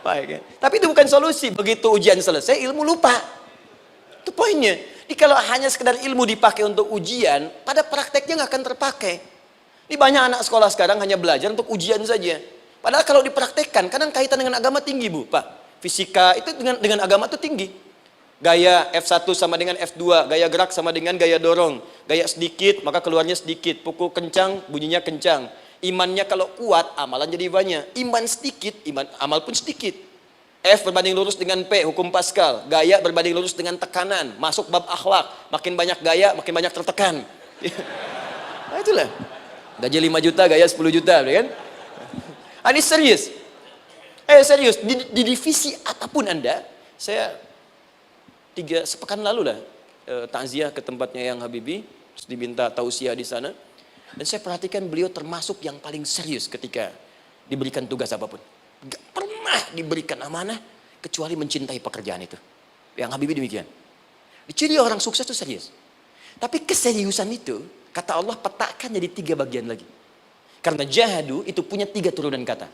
Baik, ya. Tapi itu bukan solusi. Begitu ujian selesai, ilmu lupa. Itu poinnya. Jadi kalau hanya sekedar ilmu dipakai untuk ujian, pada prakteknya nggak akan terpakai. Ini banyak anak sekolah sekarang hanya belajar untuk ujian saja. Padahal kalau dipraktekkan, kadang kaitan dengan agama tinggi, Bu, Pak. Fisika itu dengan agama itu tinggi. Gaya F1 sama dengan F2, gaya gerak sama dengan gaya dorong. Gaya sedikit, maka keluarnya sedikit. Pukul kencang, bunyinya kencang. Imannya kalau kuat, amalan jadi banyak. Iman sedikit, amal pun sedikit. F berbanding lurus dengan P, hukum Pascal. Gaya berbanding lurus dengan tekanan. Masuk bab akhlak. Makin banyak gaya, makin banyak tertekan. Nah itulah. Gaji 5 juta, gaya 10 juta. Kan? Ini serius. Serius. Di divisi apapun Anda, saya 3 sepekan lalu lah takziah ke tempatnya yang Habibie. Terus diminta tausiah di sana. Dan saya perhatikan beliau termasuk yang paling serius ketika diberikan tugas apapun. Gak pernah diberikan amanah kecuali mencintai pekerjaan itu. Yang Habibie demikian. Ciri orang sukses itu serius. Tapi keseriusan itu, kata Allah petakan jadi 3 bagian lagi. Karena jahadu itu punya 3 turunan kata.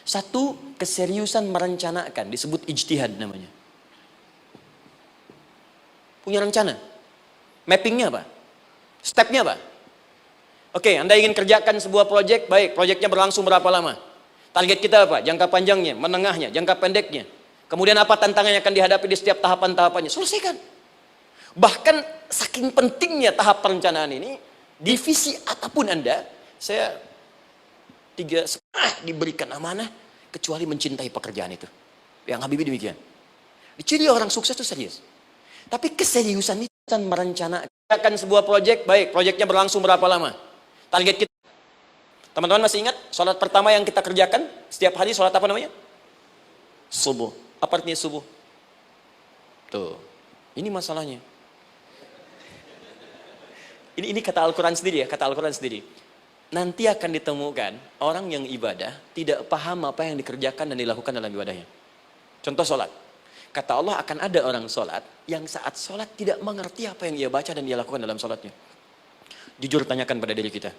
1, keseriusan merencanakan, disebut ijtihad namanya. Punya rencana. Mappingnya apa? Stepnya apa? Oke, Anda ingin kerjakan sebuah proyek, baik, proyeknya berlangsung berapa lama? Target kita apa? Jangka panjangnya, menengahnya, jangka pendeknya. Kemudian apa tantangan yang akan dihadapi di setiap tahapan-tahapannya? Selesaikan. Bahkan saking pentingnya tahap perencanaan ini, divisi apapun Anda, saya 3 diberikan amanah, kecuali mencintai pekerjaan itu. Yang Habibie demikian. Ciri orang sukses itu serius. Tapi keseriusan itu merencanakan sebuah proyek, baik, proyeknya berlangsung berapa lama? Target kita. Teman-teman masih ingat sholat pertama yang kita kerjakan setiap hari, sholat apa namanya? Subuh. Apa artinya subuh? Tuh, ini masalahnya. Ini kata Al-Quran sendiri ya, kata Al-Quran sendiri. Nanti akan ditemukan orang yang ibadah tidak paham apa yang dikerjakan dan dilakukan dalam ibadahnya. Contoh sholat. Kata Allah akan ada orang sholat yang saat sholat tidak mengerti apa yang ia baca dan ia lakukan dalam sholatnya. Jujur tanyakan pada diri kita.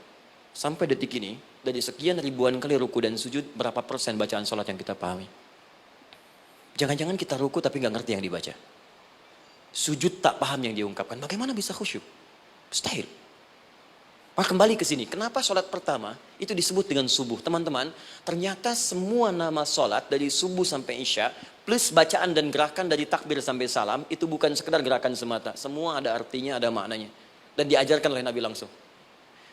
Sampai detik ini, dari sekian ribuan kali ruku dan sujud, berapa persen bacaan sholat yang kita pahami? Jangan-jangan kita ruku tapi nggak ngerti yang dibaca. Sujud tak paham yang diungkapkan. Bagaimana bisa khusyuk? Mustahil. Maka kembali ke sini. Kenapa sholat pertama itu disebut dengan subuh? Teman-teman, ternyata semua nama sholat dari subuh sampai isya, plus bacaan dan gerakan dari takbir sampai salam, itu bukan sekedar gerakan semata. Semua ada artinya, ada maknanya. Dan diajarkan oleh Nabi langsung.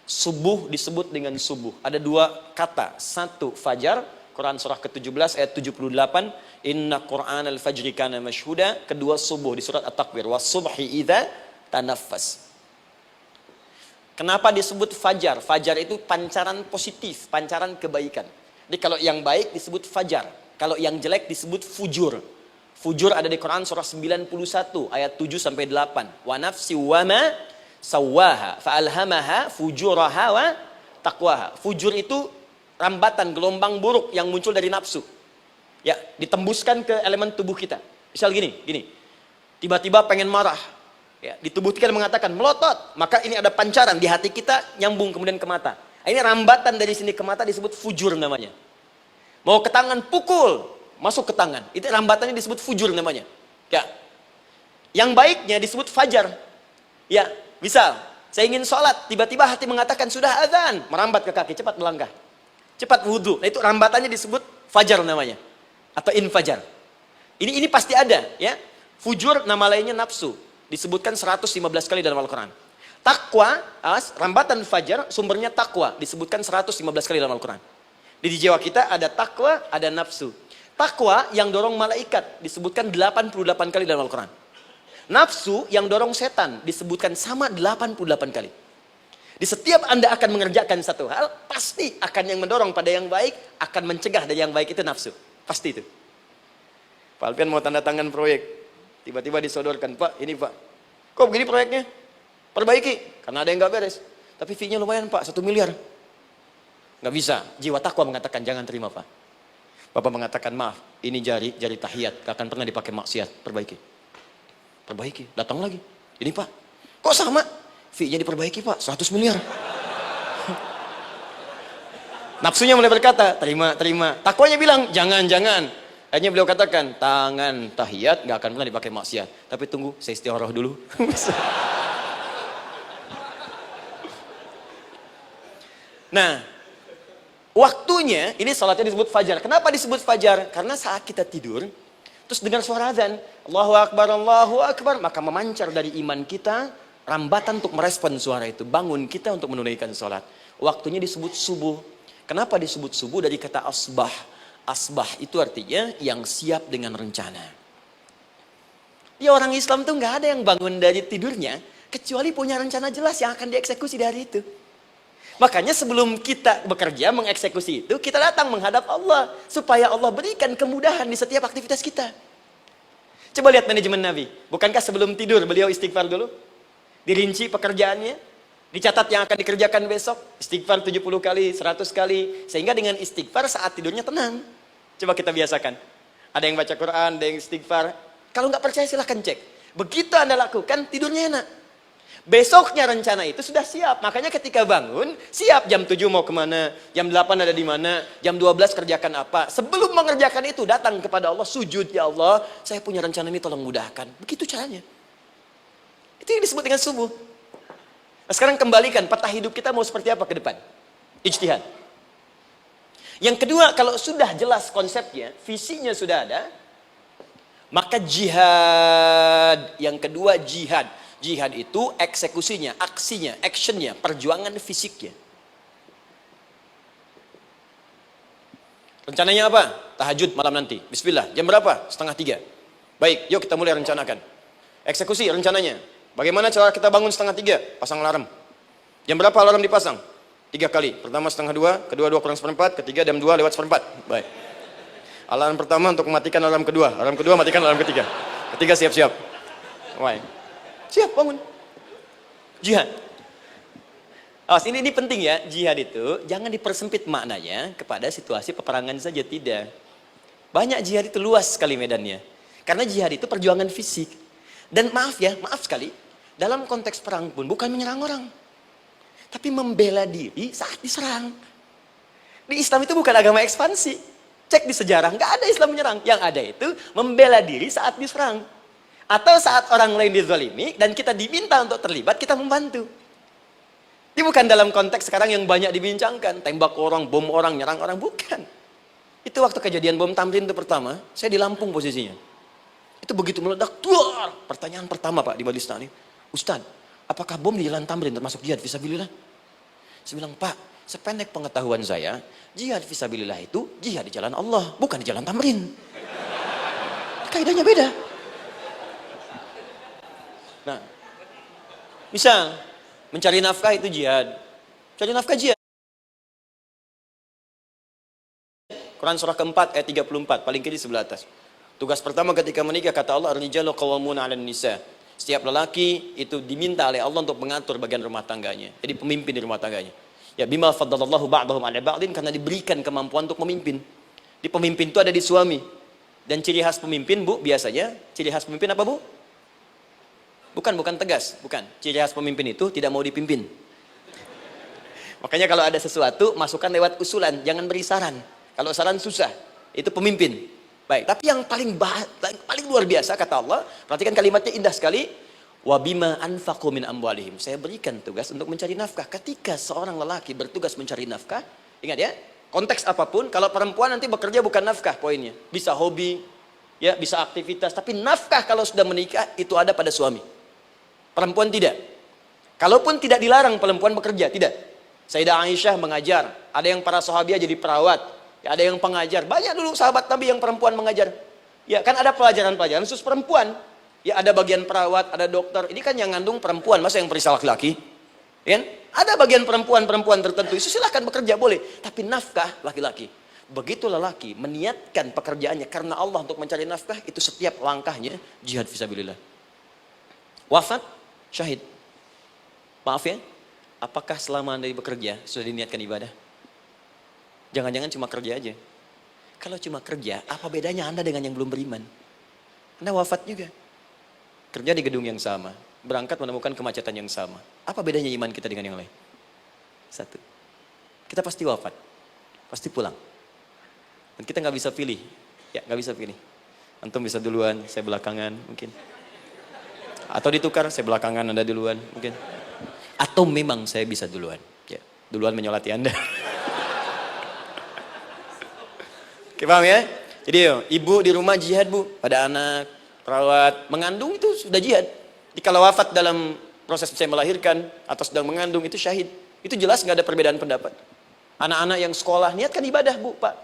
Subuh disebut dengan subuh. Ada 2 kata. 1, fajar. Quran surah ke-17 ayat 78. Inna Qur'an al-fajri kana mashhuda. Kedua, subuh di surat At-Takwir. Wasubhi idha tanaffas. Kenapa disebut fajar? Fajar itu pancaran positif, pancaran kebaikan. Jadi kalau yang baik disebut fajar. Kalau yang jelek disebut fujur. Fujur ada di Quran surah 91 ayat 7 sampai 8. Wa nafsi wa ma sawaha fa'alhamaha fujuraha wa taqwaha. Fujur itu rambatan, gelombang buruk yang muncul dari nafsu. Ya, ditembuskan ke elemen tubuh kita. Misal gini. Tiba-tiba pengen marah. Ya, di tubuh kita mengatakan melotot, maka ini ada pancaran di hati kita nyambung kemudian ke mata. Ini rambatan dari sini ke mata disebut fujur namanya. Mau ke tangan pukul, masuk ke tangan. Itu rambatannya disebut fujur namanya. Ya. Yang baiknya disebut fajar. Ya, misal saya ingin sholat, tiba-tiba hati mengatakan sudah azan, merambat ke kaki, cepat melangkah. Cepat wudhu. Nah, itu rambatannya disebut fajar namanya. Atau infajar. Ini pasti ada, ya. Fujur nama lainnya nafsu. Disebutkan 115 kali dalam Al-Quran. Takwa, rambatan fajar, sumbernya takwa. Disebutkan 115 kali dalam Al-Quran. Di jiwa kita ada takwa, ada nafsu. Takwa yang dorong malaikat, disebutkan 88 kali dalam Al-Quran. Nafsu yang dorong setan, disebutkan sama 88 kali. Di setiap Anda akan mengerjakan satu hal, pasti akan yang mendorong pada yang baik, akan mencegah dari yang baik itu nafsu. Pasti itu. Pak Alfian mau tanda tangan proyek. Tiba-tiba disodorkan, Pak, ini Pak. Kok begini proyeknya? Perbaiki, karena ada yang nggak beres. Tapi fee-nya lumayan Pak, 1 miliar. Nggak bisa, jiwa takwa mengatakan jangan terima Pak. Bapak mengatakan maaf, ini jari tahiyat, gak akan pernah dipakai maksiat, perbaiki, datang lagi. Ini Pak, kok sama? Fee-nya diperbaiki Pak, 100 miliar. Nafsunya mulai berkata, terima. Takwanya bilang, jangan. Akhirnya beliau katakan, tangan tahiyat gak akan pernah dipakai maksiat. Tapi tunggu, saya istiqoroh dulu. Nah, waktunya, ini salatnya disebut fajar. Kenapa disebut fajar? Karena saat kita tidur, terus dengar suara azan, Allahu Akbar, maka memancar dari iman kita, rambatan untuk merespon suara itu. Bangun kita untuk menunaikan salat. Waktunya disebut subuh. Kenapa disebut subuh? Dari kata asbah. Asbah itu artinya yang siap dengan rencana. Ya, orang Islam tuh nggak ada yang bangun dari tidurnya kecuali punya rencana jelas yang akan dieksekusi di hari itu. Makanya sebelum kita bekerja mengeksekusi itu, kita datang menghadap Allah supaya Allah berikan kemudahan di setiap aktivitas kita. Coba lihat manajemen Nabi. Bukankah sebelum tidur beliau istighfar dulu? Dirinci pekerjaannya, dicatat yang akan dikerjakan besok, istighfar 70 kali, 100 kali, sehingga dengan istighfar saat tidurnya tenang. Coba kita biasakan. Ada yang baca Quran, ada yang istighfar. Kalau nggak percaya silahkan cek. Begitu Anda lakukan, tidurnya enak. Besoknya rencana itu sudah siap. Makanya ketika bangun, siap jam 7 mau kemana, jam 8 ada di mana, jam 12 kerjakan apa. Sebelum mengerjakan itu datang kepada Allah, sujud, ya Allah, saya punya rencana ini tolong mudahkan. Begitu caranya. Itu yang disebut dengan subuh. Nah, sekarang kembalikan peta hidup kita mau seperti apa ke depan. Ijtihad. Yang kedua, kalau sudah jelas konsepnya, visinya sudah ada, maka jihad. Yang kedua jihad. Jihad itu eksekusinya, aksinya, actionnya, perjuangan fisiknya. Rencananya apa? Tahajud malam nanti. Bismillah. Jam berapa? 2:30. Baik, yuk kita mulai rencanakan. Eksekusi rencananya. Bagaimana cara kita bangun 2:30? Pasang alarm. Jam berapa alarm dipasang? 3 kali. Pertama 1:30, kedua 2 kurang 1/4, ketiga jam 2 lewat 1/4. Baik. Alarm pertama untuk mematikan alarm kedua. Alarm kedua matikan alarm ketiga. Ketiga siap-siap. Baik. Siap bangun. Jihad. Awas, ini penting ya. Jihad itu jangan dipersempit maknanya kepada situasi peperangan saja, tidak. Banyak jihad itu luas sekali medannya. Karena jihad itu perjuangan fisik. Dan maaf sekali, dalam konteks perang pun bukan menyerang orang. Tapi membela diri saat diserang. Di Islam itu bukan agama ekspansi. Cek di sejarah, nggak ada Islam menyerang. Yang ada itu membela diri saat diserang. Atau saat orang lain dizalimi dan kita diminta untuk terlibat, kita membantu. Ini bukan dalam konteks sekarang yang banyak dibincangkan. Tembak orang, bom orang, nyerang orang. Bukan. Itu waktu kejadian bom Tamrin itu pertama, saya di Lampung posisinya. Itu begitu meledak, tuar. Pertanyaan pertama Pak di Majelis Taklim, Ustaz, apakah bom di Jalan Tamrin termasuk jihad fisabilillah? Saya bilang, Pak, sependek pengetahuan saya, jihad fisabilillah itu jihad di jalan Allah, bukan di Jalan Tamrin. Kaidahnya beda. Nah, misal mencari nafkah itu jihad. Cari nafkah jihad. Quran surah keempat ayat 34, paling kiri sebelah atas. Tugas pertama ketika menikah kata Allah, ar-rijalu qawwamuna 'alan nisa. Setiap lelaki itu diminta oleh Allah untuk mengatur bagian rumah tangganya. Jadi pemimpin di rumah tangganya. Ya bima faddalallahu ba'dahum 'ala ba'din, karena diberikan kemampuan untuk memimpin. Di pemimpin itu ada di suami. Dan ciri khas pemimpin, Bu, biasanya ciri khas pemimpin apa, Bu? Bukan tegas, bukan. Ciri khas pemimpin itu tidak mau dipimpin. Makanya kalau ada sesuatu, masukkan lewat usulan, jangan beri saran. Kalau saran susah, itu pemimpin. Baik, tapi yang paling luar biasa kata Allah, perhatikan kalimatnya indah sekali. Wa bima anfaqu min amwalihim. Saya berikan tugas untuk mencari nafkah. Ketika seorang lelaki bertugas mencari nafkah, ingat ya, konteks apapun, kalau perempuan nanti bekerja bukan nafkah poinnya. Bisa hobi, ya, bisa aktivitas, tapi nafkah kalau sudah menikah itu ada pada suami. Perempuan tidak. Kalaupun tidak dilarang perempuan bekerja, tidak. Sayyidah Aisyah mengajar, ada yang para sahabiah jadi perawat, ya, ada yang pengajar. Banyak dulu sahabat Nabi yang perempuan mengajar. Ya, kan ada pelajaran-pelajaran khusus perempuan. Ya, ada bagian perawat, ada dokter. Ini kan yang ngandung perempuan, masa yang periksa laki-laki? Ya, ada bagian perempuan tertentu, itu silahkan bekerja boleh. Tapi nafkah laki-laki. Begitu lelaki meniatkan pekerjaannya karena Allah untuk mencari nafkah, itu setiap langkahnya jihad fisabilillah. Wafat, syahid. Maaf ya, apakah selama Anda bekerja sudah diniatkan ibadah? Jangan-jangan cuma kerja aja. Kalau cuma kerja, apa bedanya Anda dengan yang belum beriman? Anda wafat juga. Kerja di gedung yang sama, berangkat menemukan kemacetan yang sama. Apa bedanya iman kita dengan yang lain? Satu, kita pasti wafat, pasti pulang. Dan kita nggak bisa pilih, ya nggak bisa pilih. Antum bisa duluan, saya belakangan mungkin. Atau ditukar, saya belakangan, Anda duluan mungkin. Atau memang saya bisa duluan, ya, duluan menyolati Anda. Oke, paham ya? Jadi ibu di rumah jihad, Bu, pada anak, perawat, mengandung itu sudah jihad. Jadi kalau wafat dalam proses saya melahirkan atau sedang mengandung itu syahid. Itu jelas nggak ada perbedaan pendapat. Anak-anak yang sekolah niatkan ibadah, Bu, Pak.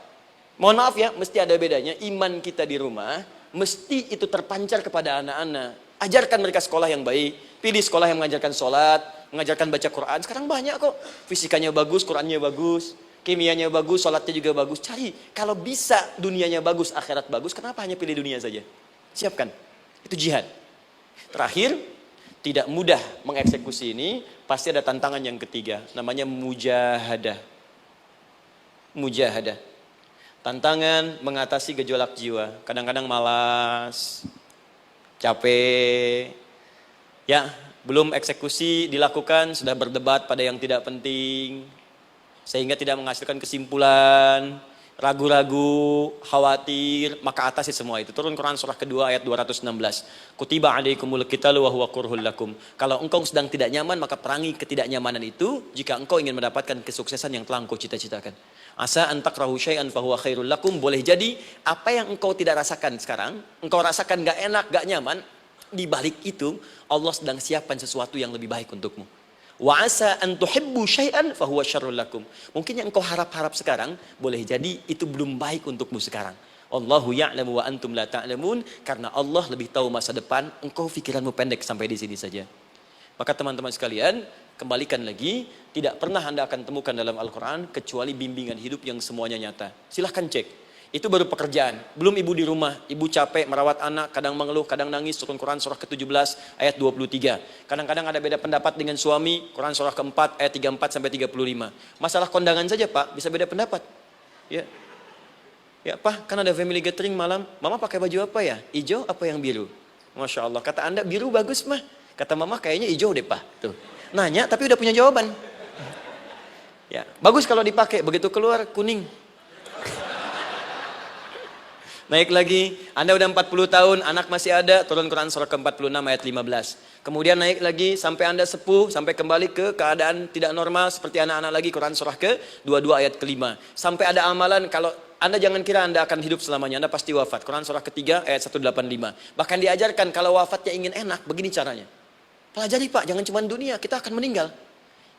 Mohon maaf ya, mesti ada bedanya. Iman kita di rumah mesti itu terpancar kepada anak-anak. Ajarkan mereka sekolah yang baik. Pilih sekolah yang mengajarkan sholat, mengajarkan baca Quran. Sekarang banyak kok. Fisikanya bagus, Qurannya bagus, kimianya bagus, sholatnya juga bagus. Cari. Kalau bisa dunianya bagus, akhirat bagus, kenapa hanya pilih dunia saja? Siapkan. Itu jihad. Terakhir, tidak mudah mengeksekusi ini. Pasti ada tantangan yang ketiga. Namanya mujahadah. Mujahadah. Tantangan mengatasi gejolak jiwa. Kadang-kadang malas, capek, ya, Belum eksekusi dilakukan, sudah berdebat pada yang tidak penting, sehingga tidak menghasilkan kesimpulan, ragu-ragu, khawatir, maka atasi semua itu. Turun Quran surah kedua ayat 216. Kutiba alaikumul qitalu wa huwa kurhul lakum. Kalau engkau sedang tidak nyaman, maka perangi ketidaknyamanan itu jika engkau ingin mendapatkan kesuksesan yang telah engkau cita-citakan. Asa an takrahu syai'an fa huwa khairul lakum. Boleh jadi apa yang engkau tidak rasakan sekarang, engkau rasakan gak enak, gak nyaman, di balik itu Allah sedang siapkan sesuatu yang lebih baik untukmu. Wa asa an tuhibbu syai'an fa huwa syarrul lakum. Mungkin yang engkau harap-harap sekarang boleh jadi itu belum baik untukmu sekarang. Allahu ya'lamu wa antum la ta'lamun, karena Allah lebih tahu masa depan, engkau pikiranmu pendek sampai di sini saja. Maka teman-teman sekalian, kembalikan lagi, tidak pernah Anda akan temukan dalam Al-Qur'an kecuali bimbingan hidup yang semuanya nyata. Silahkan cek. Itu baru pekerjaan, belum ibu di rumah, ibu capek merawat anak, kadang mengeluh, kadang nangis. Turun Quran surah ke-17 ayat 23. Kadang-kadang ada beda pendapat dengan suami, Quran surah ke-4 ayat 34 sampai 35. Masalah kondangan saja Pak, bisa beda pendapat. Ya. Ya Pak, kan ada family gathering malam, Mama pakai baju apa ya? Hijau apa yang biru? Masya Allah, kata Anda biru bagus mah. Kata Mama kayaknya hijau deh Pak. Tuh. Nanya tapi udah punya jawaban. Ya, bagus kalau dipakai, begitu keluar kuning. Naik lagi, Anda udah 40 tahun, anak masih ada, turun Quran surah ke-46 ayat 15. Kemudian naik lagi sampai Anda sepuh, sampai kembali ke keadaan tidak normal seperti anak-anak lagi, Quran surah ke-22 ayat ke-5. Sampai ada amalan, kalau Anda jangan kira Anda akan hidup selamanya, Anda pasti wafat. Quran surah ke-3 ayat 185. Bahkan diajarkan kalau wafatnya ingin enak, begini caranya. Pelajari Pak, jangan cuma dunia, kita akan meninggal.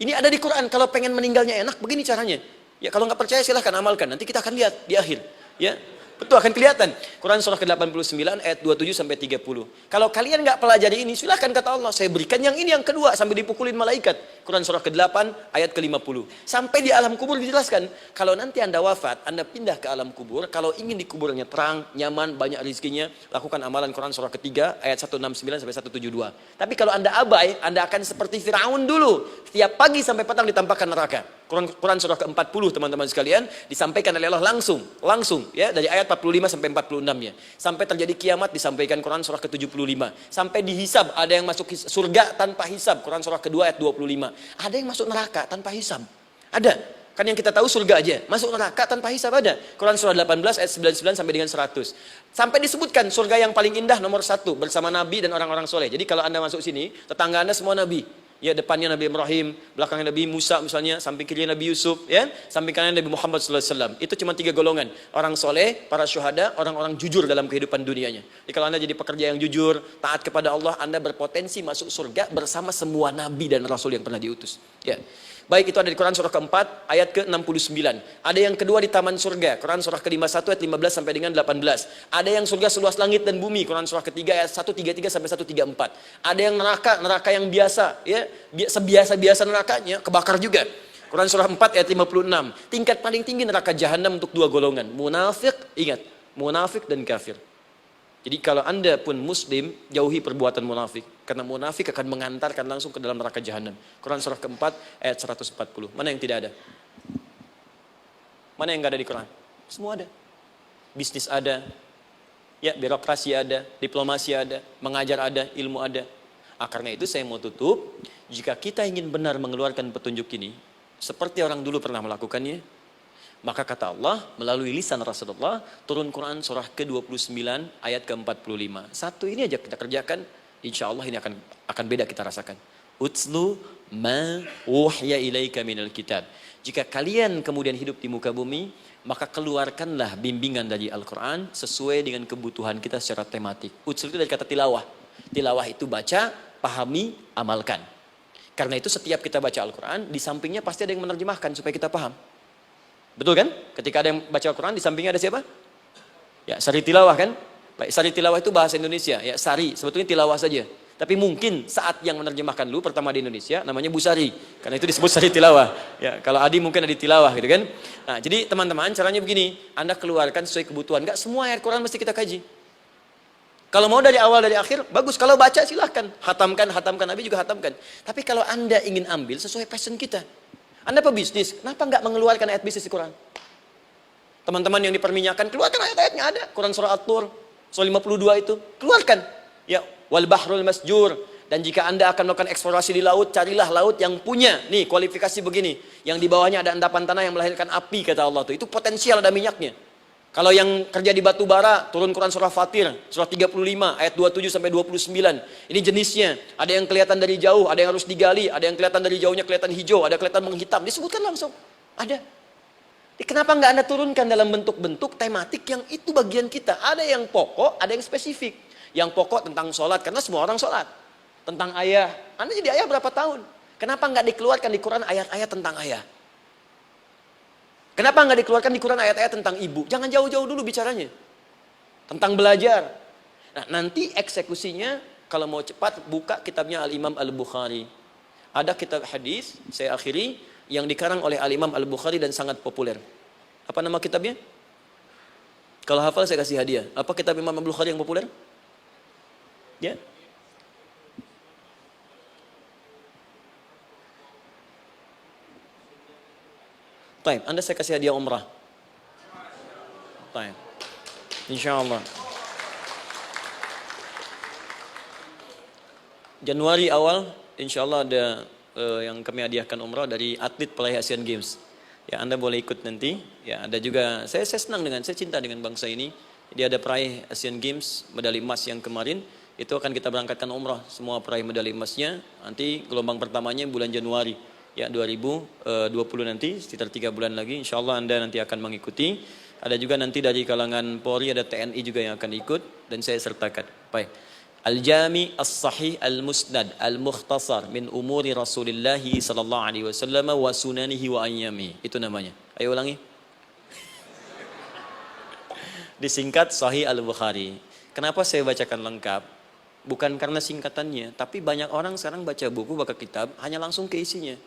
Ini ada di Quran, kalau pengen meninggalnya enak, begini caranya. Ya kalau nggak percaya silahkan amalkan, nanti kita akan lihat di akhir. Ya. Betul, akan kelihatan. Quran surah ke-89 ayat 27 sampai 30. Kalau kalian nggak pelajari ini, silahkan kata Allah, saya berikan yang ini yang kedua sambil dipukulin malaikat. Quran surah ke-8 ayat ke-50. Sampai di alam kubur dijelaskan, kalau nanti Anda wafat, Anda pindah ke alam kubur, kalau ingin dikuburnya terang, nyaman, banyak rezekinya, lakukan amalan Quran surah ketiga ayat 169 sampai 172. Tapi kalau Anda abai, Anda akan seperti Firaun dulu. Setiap pagi sampai petang ditampakkan neraka. Quran surah ke-40 teman-teman sekalian disampaikan oleh Allah langsung ya, dari ayat 45 sampai 46 ya. Sampai terjadi kiamat disampaikan Quran surah ke-75. Sampai dihisab, ada yang masuk surga tanpa hisab, Quran surah kedua ayat 25. Ada yang masuk neraka tanpa hisab. Ada. Kan yang kita tahu surga aja, masuk neraka tanpa hisab ada. Quran surah 18 ayat 99 sampai dengan 100. Sampai disebutkan surga yang paling indah nomor 1 bersama Nabi dan orang-orang soleh. Jadi kalau Anda masuk sini, tetangga Anda semua Nabi. Ya, depannya Nabi Ibrahim, belakangnya Nabi Musa misalnya, samping kirinya Nabi Yusuf, ya, samping kanannya Nabi Muhammad SAW. Itu cuma 3 golongan, orang soleh, para syuhada, orang-orang jujur dalam kehidupan dunianya. Jadi kalau Anda jadi pekerja yang jujur, taat kepada Allah, Anda berpotensi masuk surga bersama semua Nabi dan Rasul yang pernah diutus. Ya. Baik, itu ada di Quran surah ke-4 ayat ke-69. Ada yang kedua di taman surga, Quran surah ke-51 ayat 15 sampai dengan 18. Ada yang surga seluas langit dan bumi, Quran surah ketiga ayat 133 sampai 134. Ada yang neraka yang biasa, ya, sebiasa-biasa nerakanya kebakar juga. Quran surah 4 ayat 56. Tingkat paling tinggi neraka jahanam untuk 2 golongan, munafik, ingat, munafik dan kafir. Jadi kalau Anda pun muslim, jauhi perbuatan munafik. Karena munafik akan mengantarkan langsung ke dalam neraka jahanam. Quran surah keempat ayat 140. Mana yang tidak ada? Mana yang tidak ada di Quran? Semua ada. Bisnis ada, ya, birokrasi ada, diplomasi ada, mengajar ada, ilmu ada. Karena itu saya mau tutup, jika kita ingin benar mengeluarkan petunjuk ini, seperti orang dulu pernah melakukannya, maka kata Allah melalui lisan Rasulullah, turun Quran surah ke-29 ayat ke-45. Satu ini aja kita kerjakan, insya Allah ini akan beda kita rasakan. Utslu ma uhya ilaika minal kitab. Jika kalian kemudian hidup di muka bumi, maka keluarkanlah bimbingan dari Al-Quran sesuai dengan kebutuhan kita secara tematik. Utslu itu dari kata tilawah. Tilawah itu baca, pahami, amalkan. Karena itu setiap kita baca Al-Quran, di sampingnya pasti ada yang menerjemahkan supaya kita paham. Betul kan? Ketika ada yang baca Al-Quran, di sampingnya ada siapa? Ya, sari tilawah kan? Baik, sari tilawah itu bahasa Indonesia. Ya, sari, sebetulnya tilawah saja. Tapi mungkin saat yang menerjemahkan dulu pertama di Indonesia, namanya Bu Sari. Karena itu disebut sari tilawah. Ya, kalau Adi mungkin ada tilawah gitu kan? Nah, jadi teman-teman, caranya begini. Anda keluarkan sesuai kebutuhan. Enggak semua ayat Quran mesti kita kaji. Kalau mau dari awal, dari akhir, bagus. Kalau baca silahkan. Hatamkan, Nabi juga hatamkan. Tapi kalau Anda ingin ambil sesuai passion kita. Anda pebisnis, kenapa enggak mengeluarkan ayat bisnis di Quran? Teman-teman yang diperminyakan, keluarkan ayat-ayatnya ada. Quran surah At-Tur, surah 52 itu. Keluarkan. Ya, wal bahrul masjur. Dan jika Anda akan melakukan eksplorasi di laut, carilah laut yang punya, nih kualifikasi begini. Yang di bawahnya ada endapan tanah yang melahirkan api, kata Allah tuh. Itu potensial ada minyaknya. Kalau yang kerja di batu bara, turun Quran surah Fatir, surah 35, ayat 27 sampai 29. Ini jenisnya. Ada yang kelihatan dari jauh, ada yang harus digali, ada yang kelihatan dari jauhnya kelihatan hijau, ada kelihatan menghitam. Disebutkan langsung. Ada. Kenapa nggak Anda turunkan dalam bentuk-bentuk tematik yang itu bagian kita? Ada yang pokok, ada yang spesifik. Yang pokok tentang sholat, karena semua orang sholat. Tentang ayah. Anda jadi ayah berapa tahun? Kenapa nggak dikeluarkan di Quran ayat-ayat tentang ayah? Kenapa nggak dikeluarkan di Quran ayat-ayat tentang ibu? Jangan jauh-jauh dulu bicaranya. Tentang belajar. Nah, nanti eksekusinya, kalau mau cepat, buka kitabnya Al-Imam Al-Bukhari. Ada kitab hadis, saya akhiri, yang dikarang oleh Al-Imam Al-Bukhari dan sangat populer. Apa nama kitabnya? Kalau hafal saya kasih hadiah. Apa kitab Imam Al-Bukhari yang populer? Ya? Baik, Anda saya kasih hadiah umrah. Baik. Insyaallah. Januari awal, insyaallah ada yang kami hadiahkan umrah dari atlet peraih Asian Games. Ya, Anda boleh ikut nanti. Ya, ada juga saya senang saya cinta dengan bangsa ini. Jadi ada peraih Asian Games medali emas yang kemarin, itu akan kita berangkatkan umrah semua peraih medali emasnya. Nanti gelombang pertamanya bulan Januari. Ya, 2020 nanti, sekitar 3 bulan lagi, insya Allah Anda nanti akan mengikuti. Ada juga nanti dari kalangan Polri, ada TNI juga yang akan ikut, dan saya sertakan. Baik. Al-Jami As-Sahih Al-Musnad Al-Mukhtasar min umuri Rasulillahi sallallahu alaihi wasallam wa sunanihi wa ayyami. Itu namanya. Ayo ulangi. Disingkat Sahih Al-Bukhari. Kenapa saya bacakan lengkap? Bukan karena singkatannya, tapi banyak orang sekarang baca buku, baca kitab, hanya langsung ke isinya.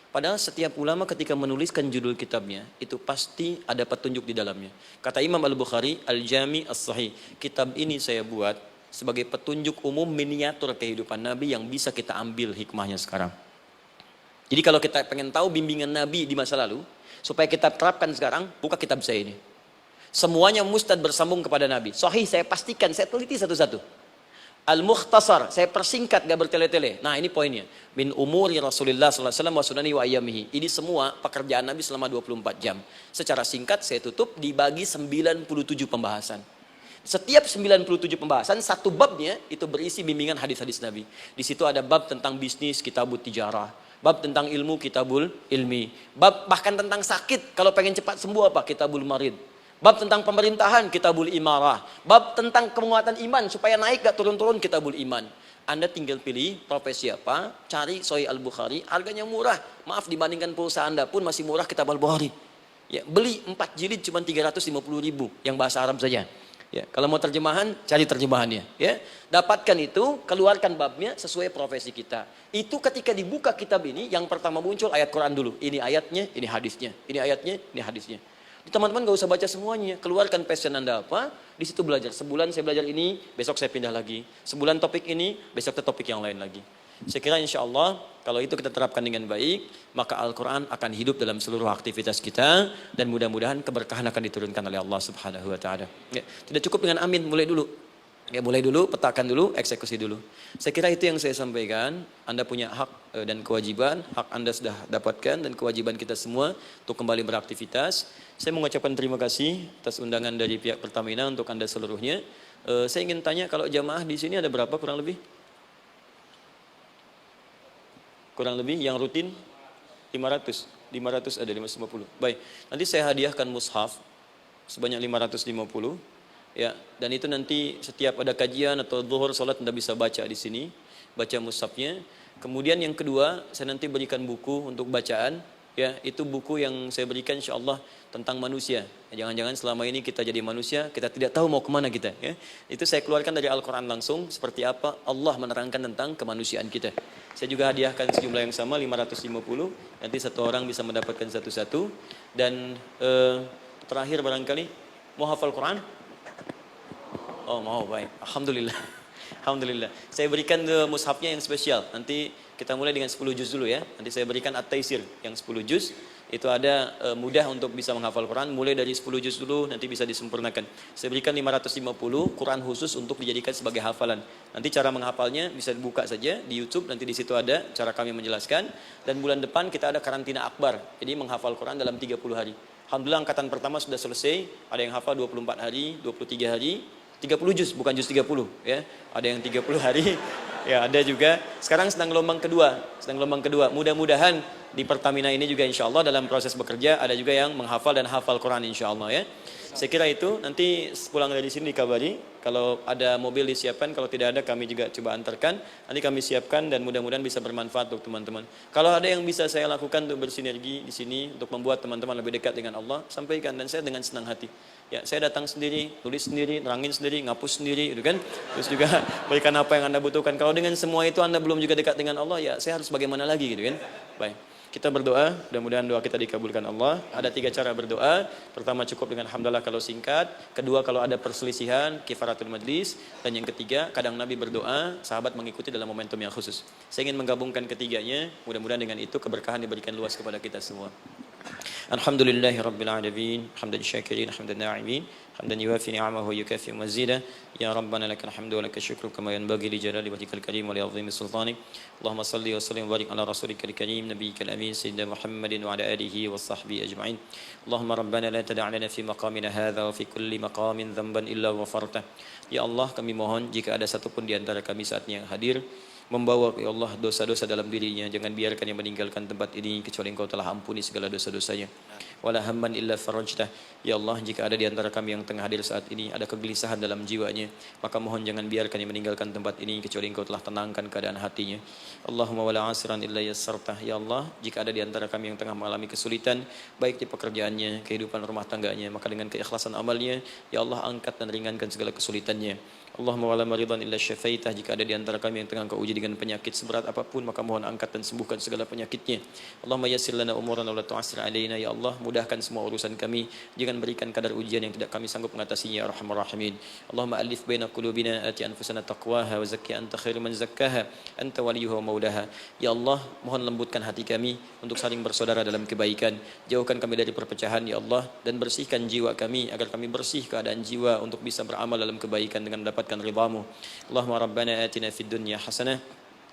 Padahal setiap ulama ketika menuliskan judul kitabnya, itu pasti ada petunjuk di dalamnya. Kata Imam Al-Bukhari, Al-Jami As-Sahih. Kitab ini saya buat sebagai petunjuk umum miniatur kehidupan Nabi yang bisa kita ambil hikmahnya sekarang. Jadi kalau kita pengen tahu bimbingan Nabi di masa lalu, supaya kita terapkan sekarang, buka kitab saya ini. Semuanya mustad bersambung kepada Nabi. Sahih saya pastikan, saya teliti satu-satu. Al-Mukhtasar, saya persingkat, gak bertele-tele. Nah, ini poinnya. Min umuri Rasulullah sallallahu alaihi wasallam wa sunani wa ayyamihi. Ini semua pekerjaan Nabi selama 24 jam. Secara singkat saya tutup dibagi 97 pembahasan. Setiap 97 pembahasan, satu babnya itu berisi bimbingan hadis-hadis Nabi. Di situ ada bab tentang bisnis, kitabut tijarah. Bab tentang ilmu, kitabul ilmi. Bab bahkan tentang sakit, kalau pengen cepat sembuh apa? Kitabul marid. Bab tentang pemerintahan, kitabul imarah. Bab tentang penguatan iman, supaya naik gak turun-turun, kitabul iman. Anda tinggal pilih profesi apa, cari Sahih Al-Bukhari, harganya murah. Maaf, dibandingkan pulsa Anda pun masih murah kitab Al-Bukhari. Ya, beli 4 jilid cuma 350.000 yang bahasa Arab saja. Ya, kalau mau terjemahan, cari terjemahannya. Ya, dapatkan itu, keluarkan babnya sesuai profesi kita. Itu ketika dibuka kitab ini, yang pertama muncul ayat Quran dulu. Ini ayatnya, ini hadisnya. Ini ayatnya, ini hadisnya. Teman-teman gak usah baca semuanya, keluarkan passion Anda apa, di situ belajar. Sebulan saya belajar ini, besok saya pindah lagi. Sebulan topik ini, besok ke topik yang lain lagi. Saya kira insya Allah, kalau itu kita terapkan dengan baik, maka Al-Quran akan hidup dalam seluruh aktivitas kita, dan mudah-mudahan keberkahan akan diturunkan oleh Allah Subhanahu Wa Taala. Ya, tidak cukup dengan amin, mulai dulu. Ya, mulai dulu, petakan dulu, eksekusi dulu. Saya kira itu yang saya sampaikan. Anda punya hak dan kewajiban. Hak Anda sudah dapatkan dan kewajiban kita semua untuk kembali beraktivitas. Saya mengucapkan terima kasih atas undangan dari pihak Pertamina untuk Anda seluruhnya. Saya ingin tanya, kalau jamaah di sini ada berapa kurang lebih? Kurang lebih yang rutin 500. 500 ada 550. Baik, nanti saya hadiahkan mushaf sebanyak 550. Ya, dan itu nanti setiap ada kajian atau zuhur salat Anda bisa baca di sini, baca mushafnya. Kemudian yang kedua, saya nanti berikan buku untuk bacaan. Ya, itu buku yang saya berikan insyaallah tentang manusia. Jangan-jangan selama ini kita jadi manusia, kita tidak tahu mau kemana kita. Ya. Itu saya keluarkan dari Al-Quran langsung, seperti apa Allah menerangkan tentang kemanusiaan kita. Saya juga hadiahkan sejumlah yang sama, 550. Nanti satu orang bisa mendapatkan satu-satu. Dan terakhir barangkali, mau hafal Quran? Oh mau, baik. Alhamdulillah. Alhamdulillah. Saya berikan mushafnya yang spesial. Nanti kita mulai dengan 10 juz dulu ya. Nanti saya berikan At-Taisir yang 10 juz. itu ada mudah untuk bisa menghafal Quran, mulai dari 10 juz dulu, nanti bisa disempurnakan. Saya berikan 550 Quran khusus untuk dijadikan sebagai hafalan. Nanti cara menghafalnya bisa dibuka saja di YouTube, nanti di situ ada cara kami menjelaskan. Dan bulan depan kita ada karantina akbar, jadi menghafal Quran dalam 30 hari. Alhamdulillah angkatan pertama sudah selesai, ada yang hafal 24 hari, 23 hari, 30 juz, bukan juz 30 ya. Ada yang 30 hari. Ya, ada juga. Sekarang sedang gelombang kedua. Mudah-mudahan di Pertamina ini juga insya Allah dalam proses bekerja ada juga yang menghafal dan hafal Quran insya Allah ya. Saya kira itu, nanti pulang dari sini dikabari. Kalau ada mobil disiapkan, kalau tidak ada kami juga coba antarkan. Nanti kami siapkan dan mudah-mudahan bisa bermanfaat untuk teman-teman. Kalau ada yang bisa saya lakukan untuk bersinergi di sini, untuk membuat teman-teman lebih dekat dengan Allah, sampaikan. Dan saya dengan senang hati. Ya, saya datang sendiri, tulis sendiri, nerangin sendiri, ngapus sendiri, gitu kan. Terus juga berikan apa yang Anda butuhkan. Kalau dengan semua itu Anda belum juga dekat dengan Allah, ya saya harus bagaimana lagi gitu kan. Baik. Kita berdoa, mudah-mudahan doa kita dikabulkan Allah. Ada 3 cara berdoa. Pertama cukup dengan hamdalah kalau singkat. Kedua kalau ada perselisihan, kifaratul majlis. Dan yang ketiga, kadang Nabi berdoa, sahabat mengikuti dalam momentum yang khusus. Saya ingin menggabungkan ketiganya. Mudah-mudahan dengan itu keberkahan diberikan luas kepada kita semua. Alhamdulillahi Rabbil Alamin. Hamdan syakirin, hamdan na'imin. Hamdan yuwafi ni'amahu yukafi mazida. Ya Rabbana lakal hamdu wa lakal syukru kama yanbaghi li jalali wajhikal karim wa li 'azimi sultanik. Allahumma salli wa sallim wa barik ala rasulika al-karim nabiyyikal amin sayyidina Muhammadin wa ala alihi wa sahbihi ajma'in. Allahumma rabbana la tada' lana fi maqamina hadha wa fi kulli maqamin dhanban illa ghafartah. Ya Allah, kami mohon jika ada satu pun di antara kami saat ini yang hadir membawa ya Allah dosa-dosa dalam dirinya, jangan biarkan yang meninggalkan tempat ini kecuali Engkau telah ampuni segala dosa-dosanya. Wala hamman illa farajtah. Ya Allah, jika ada di antara kami yang tengah hadir saat ini ada kegelisahan dalam jiwanya, maka mohon jangan biarkan yang meninggalkan tempat ini kecuali Engkau telah tenangkan keadaan hatinya. Allahumma wala asran illa yassartah. Ya Allah, jika ada di antara kami yang tengah mengalami kesulitan baik di pekerjaannya, kehidupan rumah tangganya, maka dengan keikhlasan amalnya ya Allah angkat dan ringankan segala kesulitannya. Allahumma wala maridan illa syafaitah. Jika ada di antara kami yang tengah Engkau uji dengan penyakit seberat apapun, maka mohon angkat dan sembuhkan segala penyakitnya. Allahumma yassir lana umurana wa la tu'assir alaina. Ya Allah, mudahkan semua urusan kami, jangan berikan kadar ujian yang tidak kami sanggup mengatasinya ya arhamar rahimin. Allahumma alif baina qulubina, ati anfusana taqwaha wa zakki anta khairu man zakkaha anta waliyuha wa maulaha. Ya Allah, mohon lembutkan hati kami untuk saling bersaudara dalam kebaikan. Jauhkan kami dari perpecahan ya Allah, dan bersihkan jiwa kami agar kami bersih keadaan jiwa untuk bisa beramal dalam kebaikan dengan mendapat ridhamu. Allahumma rabbana atina fid dunya hasanah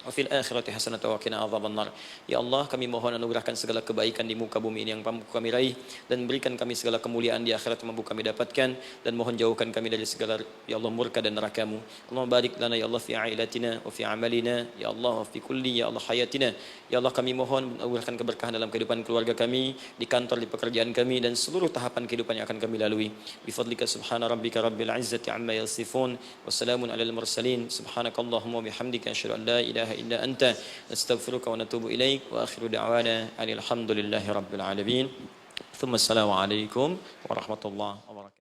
wa fil akhirati hasanah wa qina adzabannar. Ya Allah, kami mohon anugerahkan segala kebaikan di muka bumi ini yang mampu kami raih, dan berikan kami segala kemuliaan di akhirat yang mampu kami dapatkan, dan mohon jauhkan kami dari segala ya Allah murka dan neraka-Mu. Allahumma barik lana ya Allah fi ailatina wa fi amalina ya Allah wa fi kulli ya Allah hayatina. Ya Allah, kami mohon anugerahkan keberkahan dalam kehidupan keluarga kami, di kantor, di pekerjaan kami, dan seluruh tahapan kehidupan yang akan kami lalui. Bi fadlika subhana rabbika rabbil izzati amma yasifun wa salamun alal mursalin. Subhanakallahumma wa bihamdika asyhadu an la ilaha illa anta nastaghfiruka wa natubu ilaik wa akhiru da'wana alhamdulillahi rabbil alamin. Thumma assalamu alaikum warahmatullahi wabarakatuh.